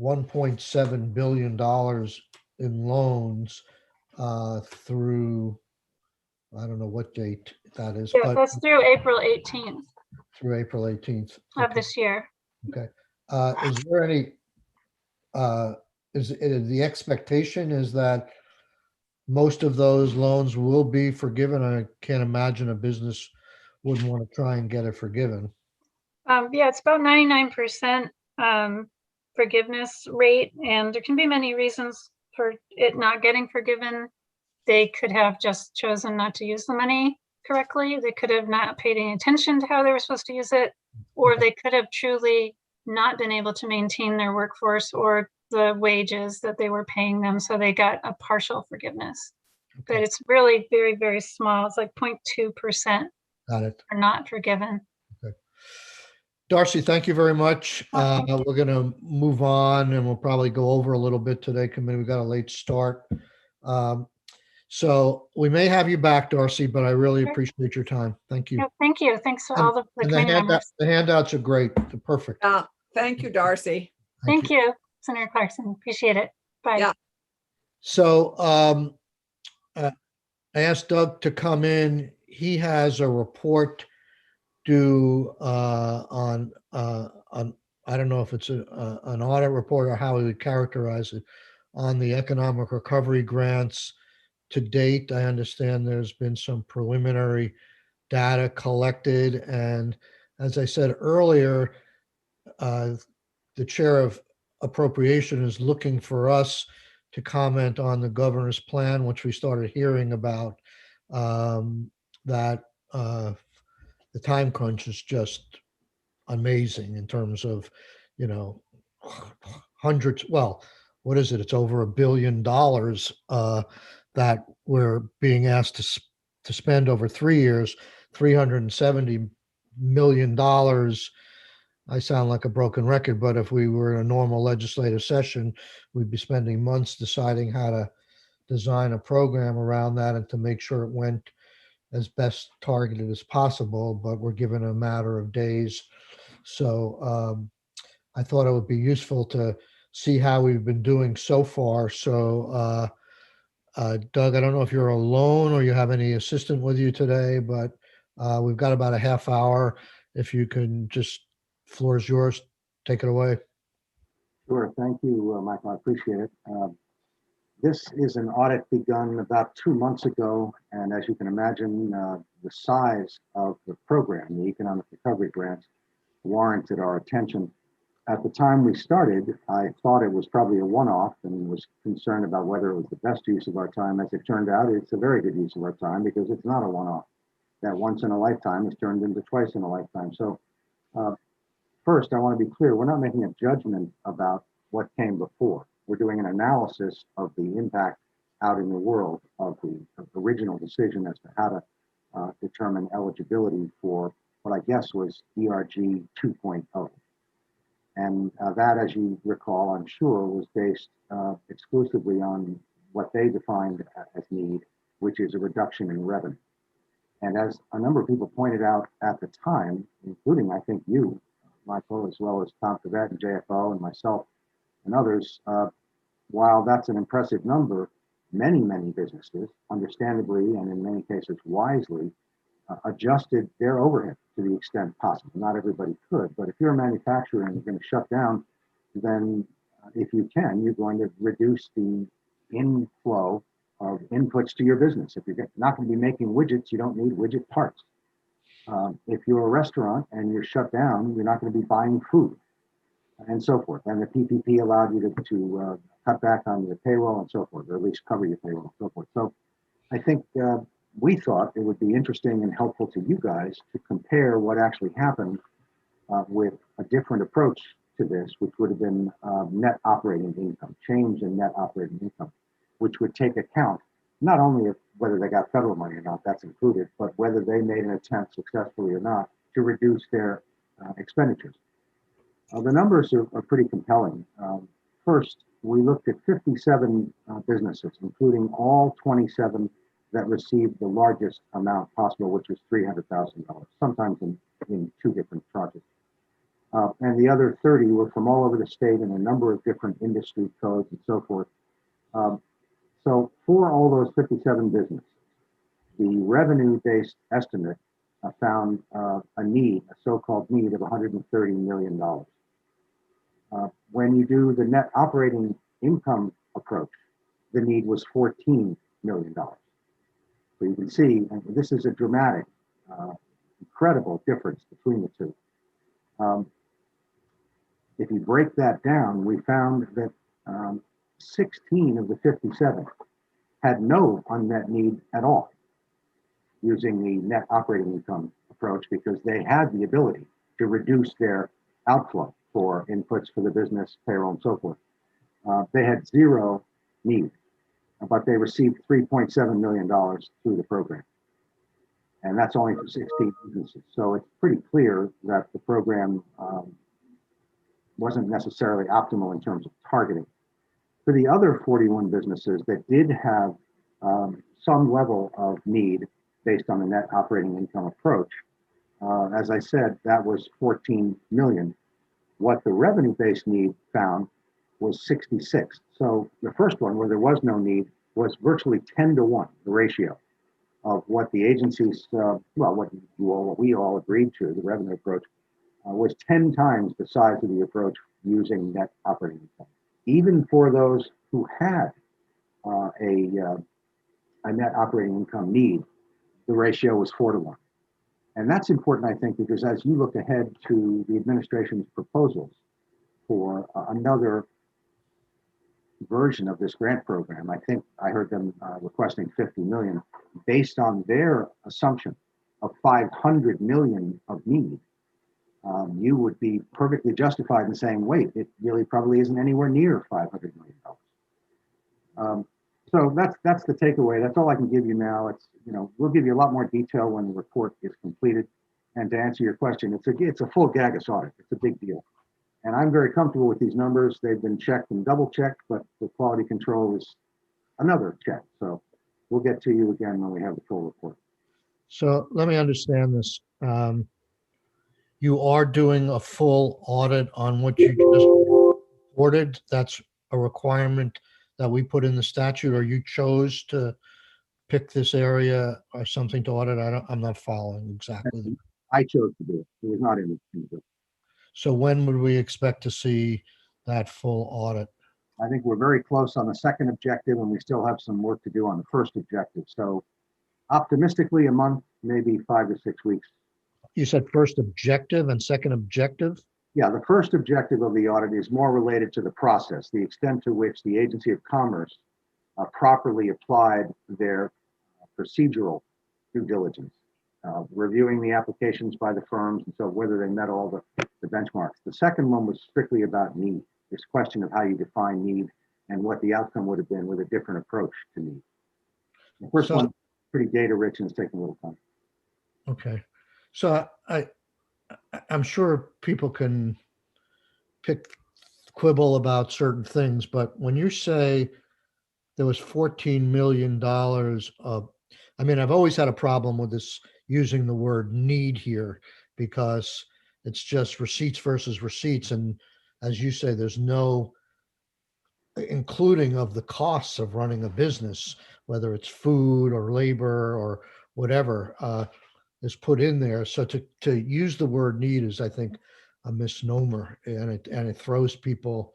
$1.7 billion in loans through, I don't know what date that is, Yeah, but that's through April 18th through April 18th. of Okay. this year. Okay. Is there any, is the expectation is that most of those loans will be forgiven? I can't imagine a business wouldn't want to try and get it forgiven. Yeah, it's about 99% forgiveness rate, and there can be many reasons for it not getting forgiven. They could have just chosen not to use the money correctly. They could have not paid any attention to how they were supposed to use it, or they could have truly not been able to maintain their workforce or the wages that they were paying them, so they got a partial forgiveness. But it's really very, very small. It's like 0.2% Got it. are not forgiven. Okay. Darcy, thank you very much. We're going to move on and we'll probably go over a little bit today. Committee, we got a late start. So we may have you back, Darcy, but I really appreciate your time. Thank you. Yeah, thank you. Thanks to all the And committee members. the handouts are great. They're perfect. Thank you, Darcy. Thank you, Senator Clarkson. Appreciate it. Bye. Yeah. So I asked Doug to come in. He has a report due on I don't know if it's an audit report or how we would characterize it, on the economic recovery grants to date. I understand there's been some preliminary data collected, and as I said earlier, the chair of appropriation is looking for us to comment on the governor's plan, which we started hearing about, that the time crunch is just amazing in terms of, you know, hundreds, well, what is it? It's over $1 billion that we're being asked to spend over 3 years, $370 million. I sound like a broken record, but if we were in a normal legislative session, we'd be spending months deciding how to design a program around that and to make sure it went as best targeted as possible, but we're given a matter of days. So I thought it would be useful to see how we've been doing so far. So Doug, I don't know if you're alone or you have any assistant with you today, but we've got about a half hour. If you can just, floor is yours. Take it away. Sure. Thank you, Michael. I appreciate it. This is an audit begun about 2 months ago, and as you can imagine, the size of the program, the economic recovery grants, warranted our attention. At the time we started, I thought it was probably a one-off and was concerned about whether it was the best use of our time. As it turned out, it's a very good use of our time because it's not a one-off. That once in a lifetime is turned into twice in a lifetime. So first, I want to be clear, we're not making a judgment about what came before. We're doing an analysis of the impact out in the world of the original decision as to how to determine eligibility for what I guess was ERG 2.0. And that, as you recall, I'm sure, was based exclusively on what they defined as need, which is a reduction in revenue. And as a number of people pointed out at the time, including, I think, you, Michael, as well as Tom Covet and JFO and myself and others, while that's an impressive number, many, many businesses, understandably and in many cases wisely, adjusted their overhead to the extent possible. Not everybody could, but if you're a manufacturer and you're going to shut down, then if you can, you're going to reduce the inflow of inputs to your business. If you're not going to be making widgets, you don't need widget parts. If you're a restaurant and you're shut down, you're not going to be buying food and so forth. And the PPP allowed you to cut back on your payroll and so forth, or at least cover your payroll and so forth. So I think we thought it would be interesting and helpful to you guys to compare what actually happened with a different approach to this, which would have been net operating income, change in net operating income, which would take account not only of whether they got federal money or not, that's included, but whether they made an attempt successfully or not to reduce their expenditures. The numbers are pretty compelling. First, we looked at 57 businesses, including all 27 that received the largest amount possible, which was $300,000, sometimes in two different tranches. And the other 30 were from all over the state in a number of different industry codes and so forth. So for all those 57 businesses, the revenue-based estimate found a need, a so-called need of $130 million. When you do the net operating income approach, the need was $14 million. So you can see, and this is a dramatic, incredible difference between the two. If you break that down, we found that 16 of the 57 had no unmet need at all using the net operating income approach because they had the ability to reduce their outflow for inputs for the business, payroll, and so forth. They had zero need, but they received $3.7 million through the program. And that's only for 16 businesses. So it's pretty clear that the program wasn't necessarily optimal in terms of targeting. For the other 41 businesses that did have some level of need based on the net operating income approach, as I said, that was 14 million. What the revenue-based need found was 66. So the first one, where there was no need, was virtually 10 to 1, the ratio of what the agencies, what we all agreed to, the revenue approach, was 10 times the size of the approach using net operating income. Even for those who had a net operating income need, the ratio was 4 to 1. And that's important, I think, because as you look ahead to the administration's proposals for another version of this grant program, I think I heard them requesting 50 million based on their assumption of 500 million of need. You would be perfectly justified in saying, wait, it really probably isn't anywhere near $500 million. So that's the takeaway. That's all I can give you now. It's, we'll give you a lot more detail when the report is completed. And to answer your question, it's a full GAGAS audit. It's a big deal. And I'm very comfortable with these numbers. They've been checked and double checked, but the quality control is another check. So we'll get to you again when we have the full report. So let me understand this. You are doing a full audit on what you just reported. That's a requirement that we put in the statute, or you chose to pick this area or something to audit? I'm not following exactly. I chose to do it. It was not in the bill. So when would we expect to see that full audit? I think we're very close on the second objective, and we still have some work to do on the first objective. So optimistically, a month, maybe 5 to 6 weeks. You said first objective and second objective? Yeah, the first objective of the audit is more related to the process, the extent to which the Agency of Commerce properly applied their procedural due diligence, reviewing the applications by the firms, and so whether they met all the benchmarks. The second one was strictly about need, this question of how you define need and what the outcome would have been with a different approach to need. The first one, pretty data rich and it's taking a little time. Okay. So I'm sure people can quibble about certain things, but when you say there was $14 million of, I mean, I've always had a problem with this using the word need here because it's just receipts versus receipts. And as you say, there's no including of the costs of running a business, whether it's food or labor or whatever, is put in there. So to use the word need is, I think, a misnomer, and it throws people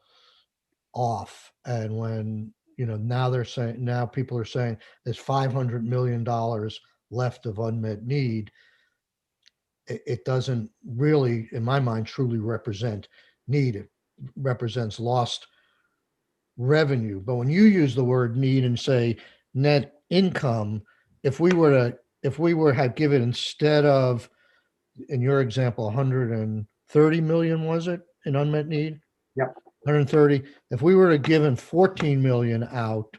off. And when, now people are saying there's $500 million left of unmet need, it doesn't really, in my mind, truly represent need. It represents lost revenue. But when you use the word need and say net income, if we had given, instead of, in your example, 130 million, was it, in unmet need? Yep. 130. If we were to given 14 million out,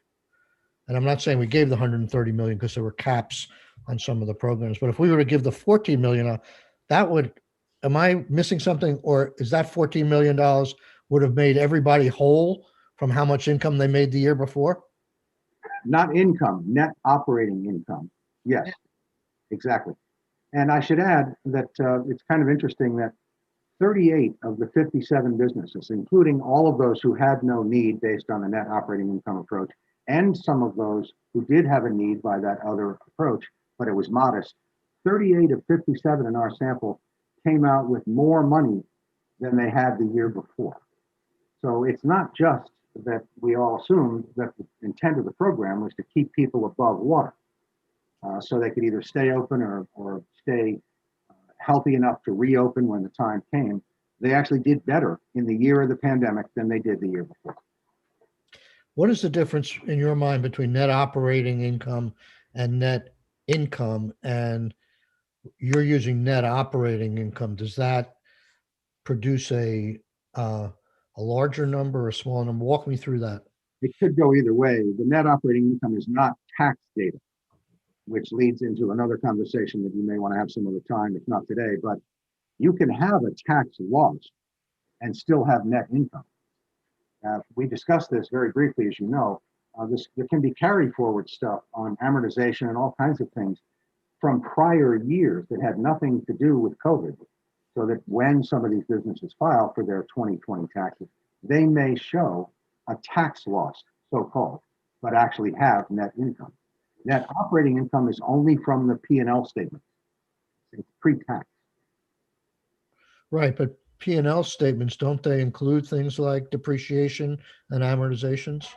and I'm not saying we gave the 130 million because there were caps on some of the programs, but if we were to give the 14 million out, that would, am I missing something? Or is that $14 million would have made everybody whole from how much income they made the year before? Not income, net operating income. Yes, exactly. And I should add that it's kind of interesting that 38 of the 57 businesses, including all of those who had no need based on the net operating income approach, and some of those who did have a need by that other approach, but it was modest, 38 of 57 in our sample came out with more money than they had the year before. So it's not just that we all assumed that the intent of the program was to keep people above water, so they could either stay open or stay healthy enough to reopen when the time came. They actually did better in the year of the pandemic than they did the year before. What is the difference in your mind between net operating income and net income? And you're using net operating income. Does that produce a larger number or a smaller number? Walk me through that. It could go either way. The net operating income is not tax data, which leads into another conversation that you may want to have some other time, if not today. But you can have a tax loss and still have net income. We discussed this very briefly, as you know. There can be carry forward stuff on amortization and all kinds of things from prior years that had nothing to do with COVID. So that when some of these businesses file for their 2020 taxes, they may show a tax loss, so-called, but actually have net income. Net operating income is only from the P&L statement. It's pre-tax. Right, but P&L statements, don't they include things like depreciation and amortizations?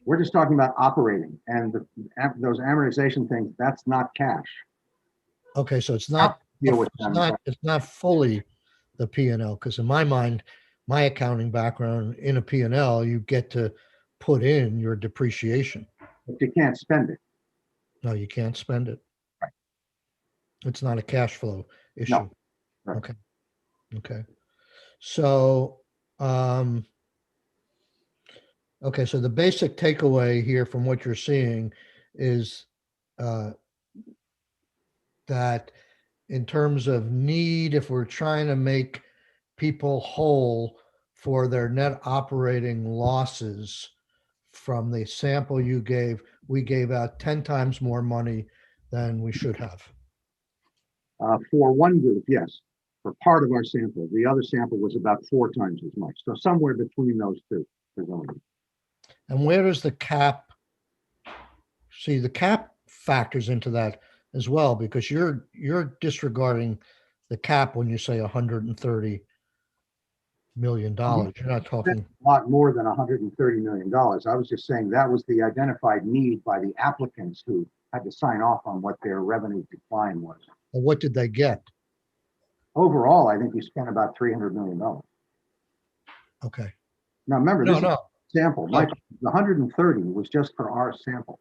We're just talking about operating, and those amortization things, that's not cash. Okay, so it's not Deal with them, but it's not fully the P&L, because in my mind, my accounting background, in a P&L, you get to put in your depreciation. you can't spend it. No, you can't spend it. Right. It's not a cash flow issue. No. Right. Okay. Okay. So, okay, so the basic takeaway here from what you're seeing is that in terms of need, if we're trying to make people whole for their net operating losses from the sample you gave, we gave out 10 times more money than we should have. For one group, yes. For part of our sample, the other sample was about 4 times as much. So somewhere between those two, presumably. And where does the cap, see, the cap factors into that as well, because you're disregarding the cap when you say $130 million. You're not talking a lot more than $130 million. I was just saying that was the identified need by the applicants who had to sign off on what their revenue decline was. well, what did they get? Overall, I think we spent about $300 million. Okay. Now remember, this is a No. sample. The 130 was just for our sample.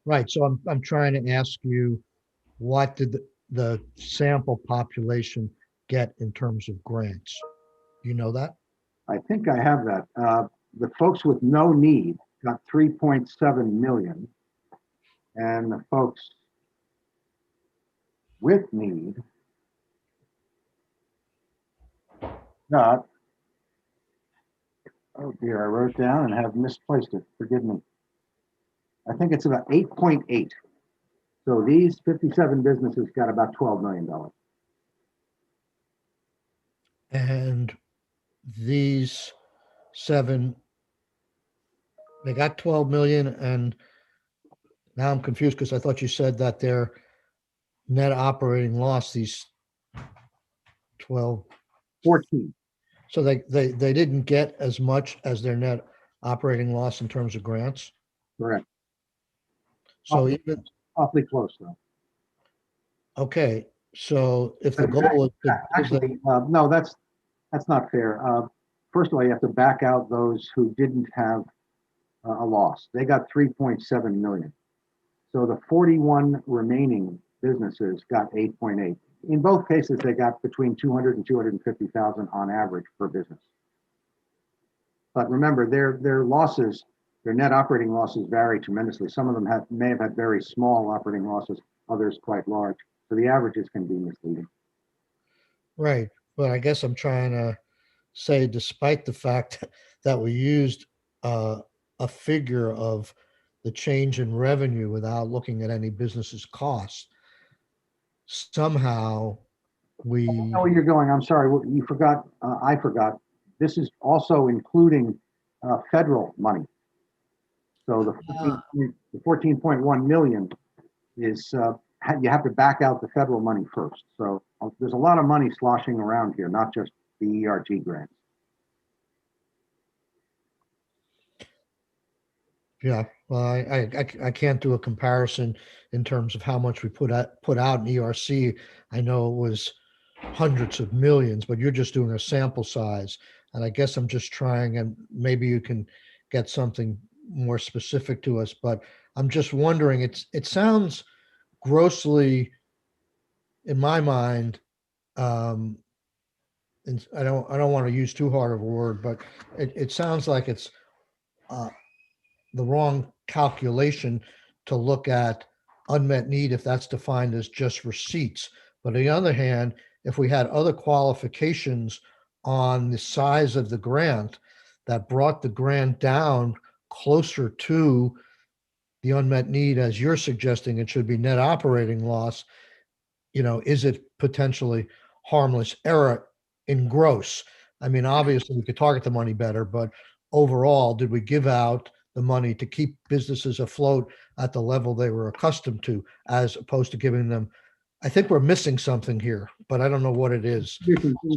Right. So I'm trying to ask you, what did the sample population get in terms of grants? You know that? I think I have that. The folks with no need got 3.7 million, and the folks with need got Oh dear, I wrote it down and have misplaced it. Forgive me. I think it's about 8.8. So these 57 businesses got about $12 million. And these 7, they got 12 million, and now I'm confused because I thought you said that their net operating loss, these 12, 14. so they didn't get as much as their net operating loss in terms of grants. Correct. So even, Awfully close though. okay, so if the goal was to give them, Actually, no, that's not fair. First of all, you have to back out those who didn't have a loss. They got 3.7 million. So the 41 remaining businesses got 8.8. In both cases, they got between 200 and 250,000 on average per business. But remember, their losses, their net operating losses vary tremendously. Some of them may have had very small operating losses, others quite large. So the averages can be misleading. right, but I guess I'm trying to say, despite the fact that we used a figure of the change in revenue without looking at any business's costs, somehow we, I know where you're going. I'm sorry. You forgot. I forgot. This is also including federal money. So the 14.1 million is, you have to back out the federal money first. So there's a lot of money sloshing around here, not just the ERG grants. yeah, well, I can't do a comparison in terms of how much we put out in ERC. I know it was hundreds of millions, but you're just doing a sample size. And I guess I'm just trying, and maybe you can get something more specific to us, but I'm just wondering, it sounds grossly, in my mind, and I don't want to use too hard of a word, but it sounds like it's uh, the wrong calculation to look at unmet need if that's defined as just receipts. But on the other hand, if we had other qualifications on the size of the grant that brought the grant down closer to the unmet need, as you're suggesting, it should be net operating loss, is it potentially harmless error in gross? I mean, obviously we could target the money better, but overall, did we give out the money to keep businesses afloat at the level they were accustomed to, as opposed to giving them? I think we're missing something here, but I don't know what it is.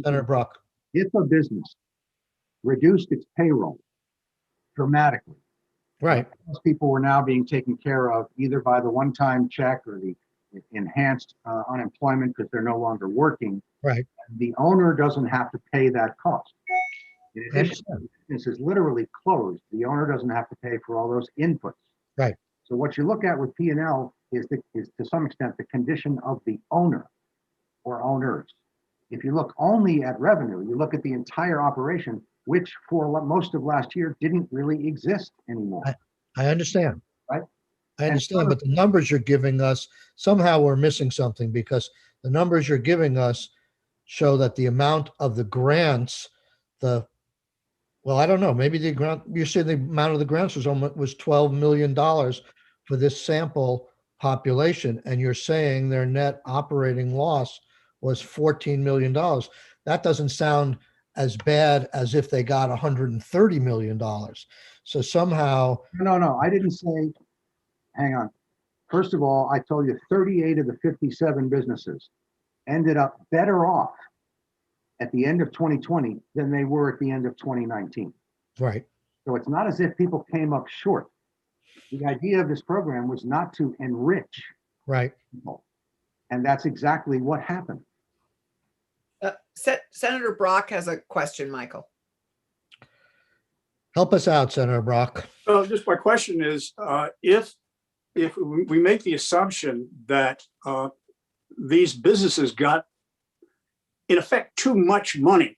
Senator Brock. If a business reduced its payroll dramatically, Right. most people were now being taken care of either by the one-time check or the enhanced unemployment because they're no longer working. Right. The owner doesn't have to pay that cost. In addition, the business is literally closed. The owner doesn't have to pay for all those inputs. Right. So what you look at with P&L is to some extent the condition of the owner or owners. If you look only at revenue, you look at the entire operation, which for most of last year didn't really exist anymore. I understand. Right. I understand, but the numbers you're giving us, somehow we're missing something, because the numbers you're giving us show that the amount of the grants, well, I don't know, maybe the grant, you said the amount of the grants was $12 million for this sample population, and you're saying their net operating loss was $14 million. That doesn't sound as bad as if they got $130 million. So somehow. No, I didn't say, hang on. First of all, I told you 38 of the 57 businesses ended up better off at the end of 2020 than they were at the end of 2019. Right. So it's not as if people came up short. The idea of this program was not to enrich people. And that's exactly what happened. Senator Brock has a question, Michael. Help us out, Senator Brock. Well, just my question is, if we make the assumption that these businesses got, in effect, too much money,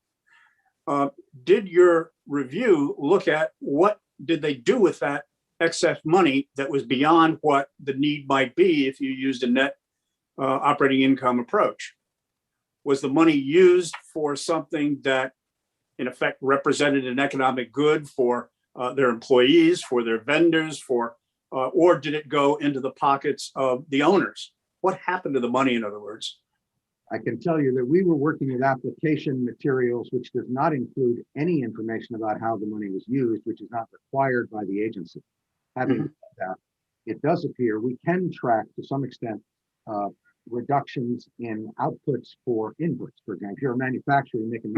did your review look at what did they do with that excess money that was beyond what the need might be if you used a net operating income approach? Was the money used for something that in effect represented an economic good for their employees, for their vendors, or did it go into the pockets of the owners? What happened to the money, in other words? I can tell you that we were working with application materials, which does not include any information about how the money was used, which is not required by the agency. Having said that, it does appear we can track to some extent reductions in outputs for inputs. For example, if you're a manufacturer making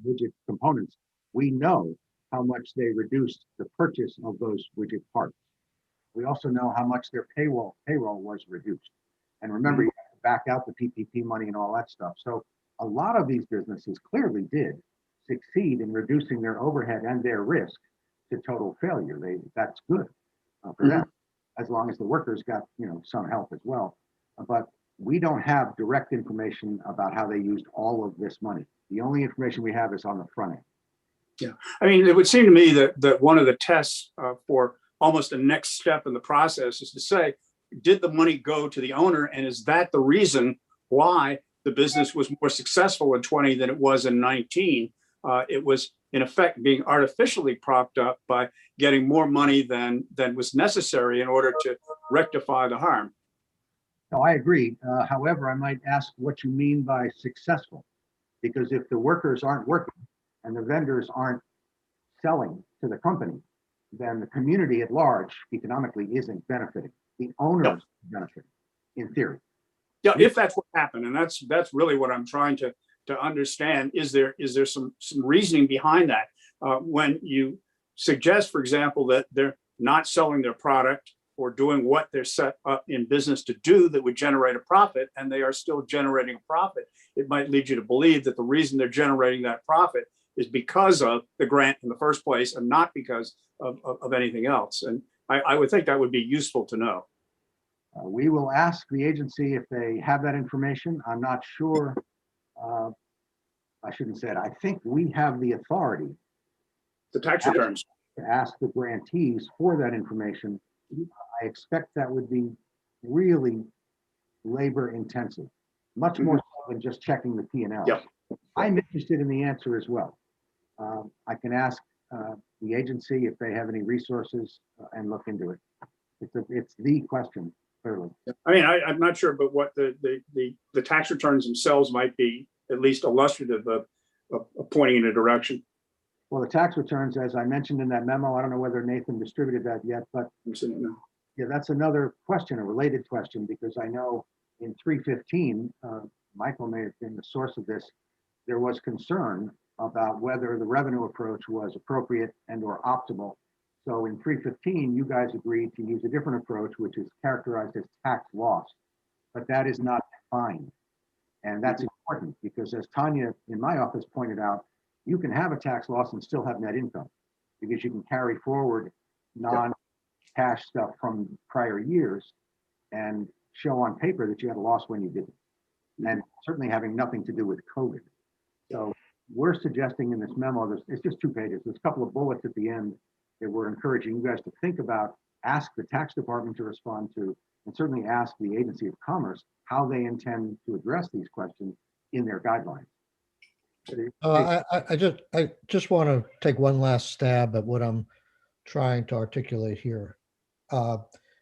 widget components, we know how much they reduced the purchase of those widget parts. We also know how much their payroll was reduced. And remember, you have to back out the PPP money and all that stuff. So a lot of these businesses clearly did succeed in reducing their overhead and their risk to total failure. That's good for them, as long as the workers got some help as well. But we don't have direct information about how they used all of this money. The only information we have is on the front end. Yeah, I mean, it would seem to me that one of the tests for almost the next step in the process is to say, did the money go to the owner, and is that the reason why the business was more successful in 20 than it was in 19? It was in effect being artificially propped up by getting more money than was necessary in order to rectify the harm. No, I agree. However, I might ask what you mean by successful, because if the workers aren't working and the vendors aren't selling to the company, then the community at large economically isn't benefiting. The owners benefit, in theory. Yeah, if that's what happened, and that's really what I'm trying to understand. Is there some reasoning behind that? When you suggest, for example, that they're not selling their product or doing what they're set up in business to do that would generate a profit, and they are still generating a profit, it might lead you to believe that the reason they're generating that profit is because of the grant in the first place and not because of anything else. And I would think that would be useful to know. We will ask the agency if they have that information. I'm not sure. I shouldn't say it. I think we have the authority The tax returns. to ask the grantees for that information. I expect that would be really labor intensive, much more so than just checking the P&L. Yep. I'm interested in the answer as well. I can ask the agency if they have any resources and look into it. It's the question, clearly. I mean, I'm not sure, but what the tax returns themselves might be at least illustrative of pointing in a direction. Well, the tax returns, as I mentioned in that memo, I don't know whether Nathan distributed that yet, but yeah, that's another question, a related question, because I know in 315, Michael may have been the source of this. There was concern about whether the revenue approach was appropriate and or optimal. So in 315, you guys agreed to use a different approach, which is characterized as tax loss, but that is not defined. And that's important because, as Tanya in my office pointed out, you can have a tax loss and still have net income because you can carry forward non-cash stuff from prior years and show on paper that you had a loss when you didn't. And certainly having nothing to do with COVID. So we're suggesting in this memo, it's just 2 pages. There's a couple of bullets at the end that we're encouraging you guys to think about, ask the tax department to respond to, and certainly ask the Agency of Commerce how they intend to address these questions in their guidelines. I just want to take one last stab at what I'm trying to articulate here.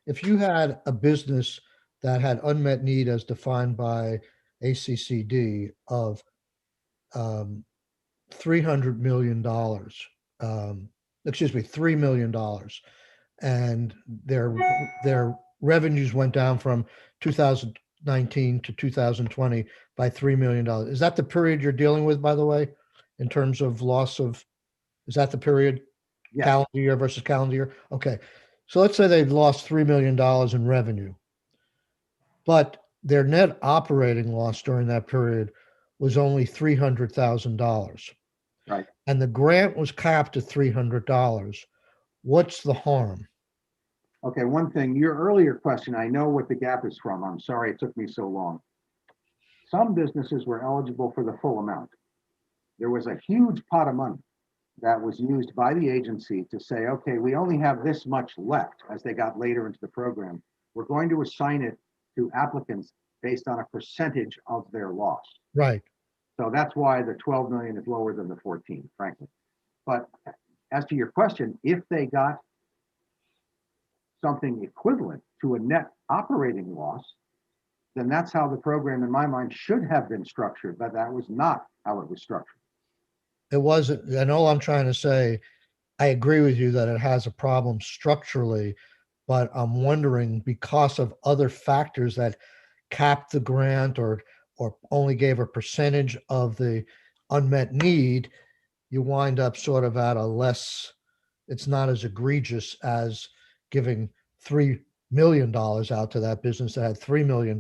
If you had a business that had unmet need as defined by ACCD of $300 million, $3 million, and their revenues went down from 2019 to 2020 by $3 million. Is that the period you're dealing with, by the way, in terms of loss of, is that the period? Yes. Calendar year versus calendar year? Okay. So let's say they've lost $3 million in revenue, but their net operating loss during that period was only $300,000. Right. And the grant was capped at $300. What's the harm? Okay, one thing, your earlier question, I know what the gap is from. I'm sorry it took me so long. Some businesses were eligible for the full amount. There was a huge pot of money that was used by the agency to say, okay, we only have this much left as they got later into the program. We're going to assign it to applicants based on a percentage of their loss. Right. So that's why the 12 million is lower than the 14, frankly. But as to your question, if they got something equivalent to a net operating loss, then that's how the program, in my mind, should have been structured, but that was not how it was structured. It wasn't, and all I'm trying to say, I agree with you that it has a problem structurally, but I'm wondering because of other factors that capped the grant or only gave a percentage of the unmet need, you wind up sort of at a less, it's not as egregious as giving $3 million out to that business that had $3 million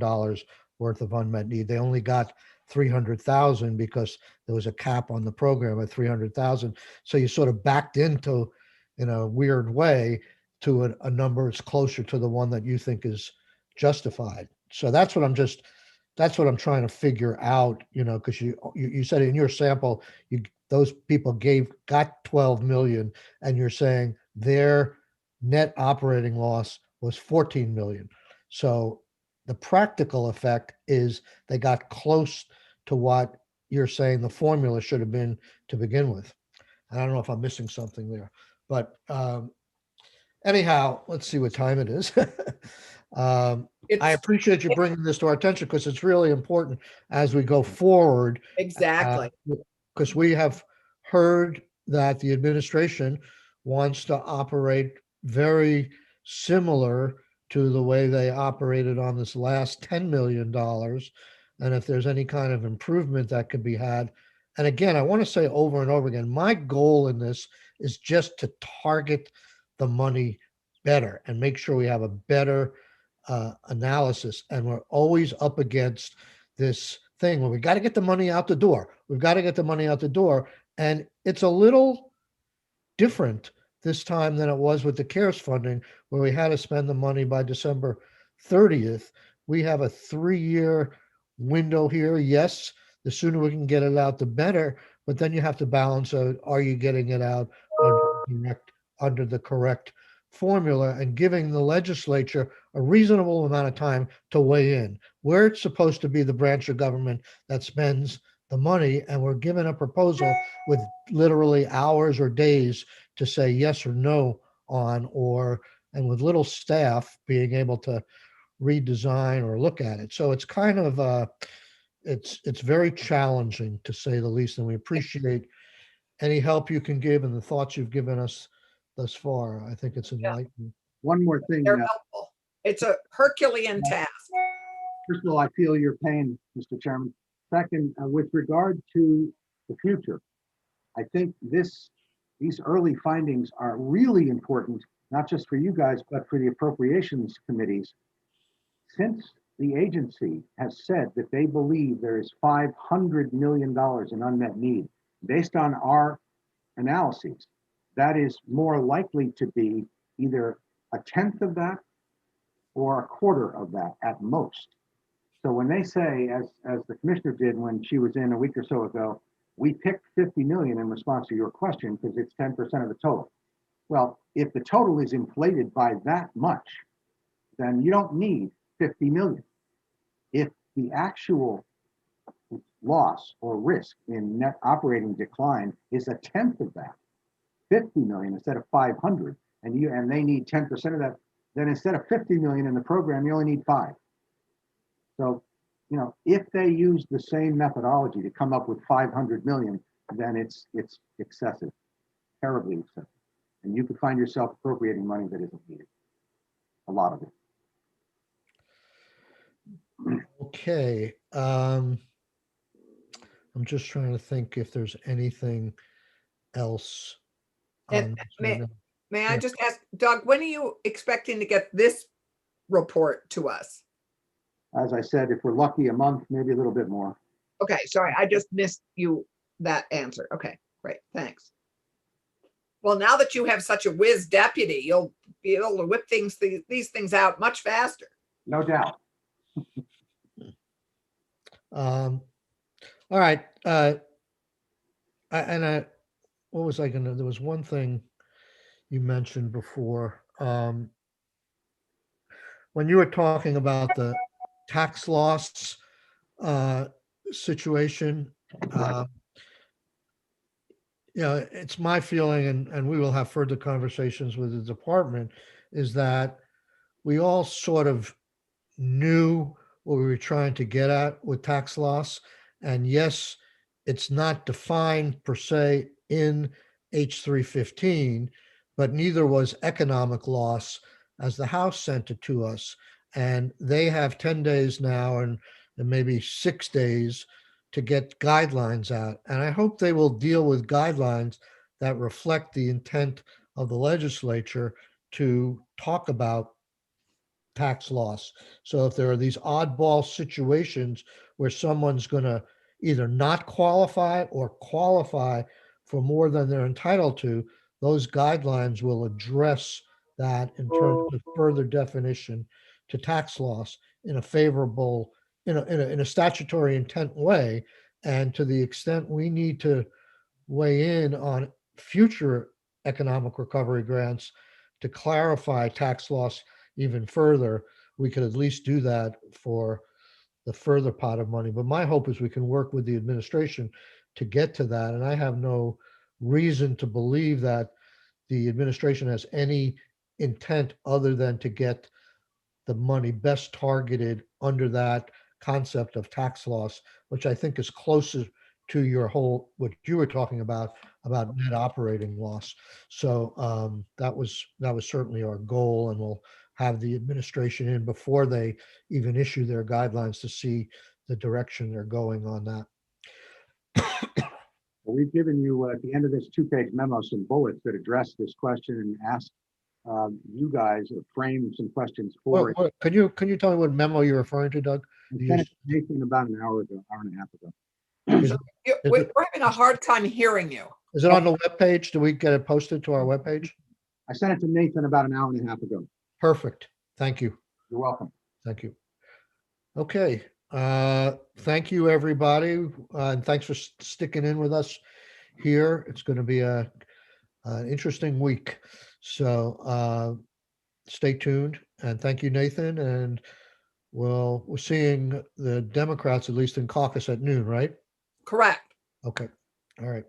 worth of unmet need. They only got 300,000 because there was a cap on the program at 300,000. So you sort of backed into, in a weird way, to a number that's closer to the one that you think is justified. So that's what I'm trying to figure out, because you said in your sample, those people got 12 million, and you're saying their net operating loss was 14 million. So the practical effect is they got close to what you're saying the formula should have been to begin with. And I don't know if I'm missing something there, but anyhow, let's see what time it is. I It's appreciate you bringing this to our attention because it's really important as we go forward. exactly. Because we have heard that the administration wants to operate very similar to the way they operated on this last $10 million. And if there's any kind of improvement that could be had. And again, I want to say over and over again, my goal in this is just to target the money better and make sure we have a better analysis. And we're always up against this thing where we got to get the money out the door. We've got to get the money out the door. And it's a little different this time than it was with the CARES funding, where we had to spend the money by December 30th. We have a 3-year window here. Yes, the sooner we can get it out, the better. But then you have to balance out, are you getting it out under the correct formula and giving the legislature a reasonable amount of time to weigh in. We're supposed to be the branch of government that spends the money, and we're given a proposal with literally hours or days to say yes or no on, and with little staff being able to redesign or look at it. So it's kind of it's very challenging, to say the least, and we appreciate any help you can give and the thoughts you've given us thus far. I think it's enlightening. One more thing. They're helpful. It's a Herculean task. First of all, I feel your pain, Mr. Chairman. Second, with regard to the future, I think these early findings are really important, not just for you guys, but for the appropriations committees. Since the agency has said that they believe there is $500 million in unmet need, based on our analyses, that is more likely to be either a tenth of that or a quarter of that at most. So when they say, as the commissioner did when she was in a week or so ago, we picked 50 million in response to your question because it's 10% of the total. Well, if the total is inflated by that much, then you don't need 50 million. If the actual loss or risk in net operating decline is a tenth of that, 50 million instead of 500, and they need 10% of that, then instead of 50 million in the program, you only need 5. So, if they use the same methodology to come up with 500 million, then it's excessive, terribly excessive. And you could find yourself appropriating money that isn't needed, a lot of it. Okay. I'm just trying to think if there's anything else. And may I Yeah. just ask, Doug, when are you expecting to get this report to us? As I said, if we're lucky, a month, maybe a little bit more. Okay, sorry, I just missed that answer. Okay, great, thanks. Well, now that you have such a whiz deputy, you'll be able to whip these things out much faster. No doubt. All right. What was I gonna? There was one thing you mentioned before. When you were talking about the tax loss situation, Um, it's my feeling, and we will have further conversations with the department, is that we all sort of knew what we were trying to get at with tax loss. And yes, it's not defined per se in H315, but neither was economic loss as the House sent it to us. And they have 10 days now and maybe 6 days to get guidelines out. And I hope they will deal with guidelines that reflect the intent of the legislature to talk about tax loss. So if there are these oddball situations where someone's going to either not qualify or qualify for more than they're entitled to, those guidelines will address that in terms of further definition to tax loss in a favorable, in a statutory intent way. And to the extent we need to weigh in on future economic recovery grants to clarify tax loss even further, we could at least do that for the further pot of money. But my hope is we can work with the administration to get to that. And I have no reason to believe that the administration has any intent other than to get the money best targeted under that concept of tax loss, which I think is closer to your whole, what you were talking about net operating loss. So that was certainly our goal, and we'll have the administration in before they even issue their guidelines to see the direction they're going on that. Well, we've given you at the end of this 2-page memo some bullets that address this question and ask you guys to frame some questions for it. Can you tell me what memo you're referring to, Doug? I sent it to Nathan about an hour ago, hour and a half ago. Is, We're having a hard time hearing you. is it on the webpage? Do we get it posted to our webpage? I sent it to Nathan about an hour and a half ago. Perfect. Thank you. You're welcome. Thank you. Okay. Thank you, everybody. And thanks for sticking in with us here. It's going to be an interesting week. So stay tuned. And thank you, Nathan. And we're seeing the Democrats, at least in caucus, at noon, right? Correct. Okay. All right.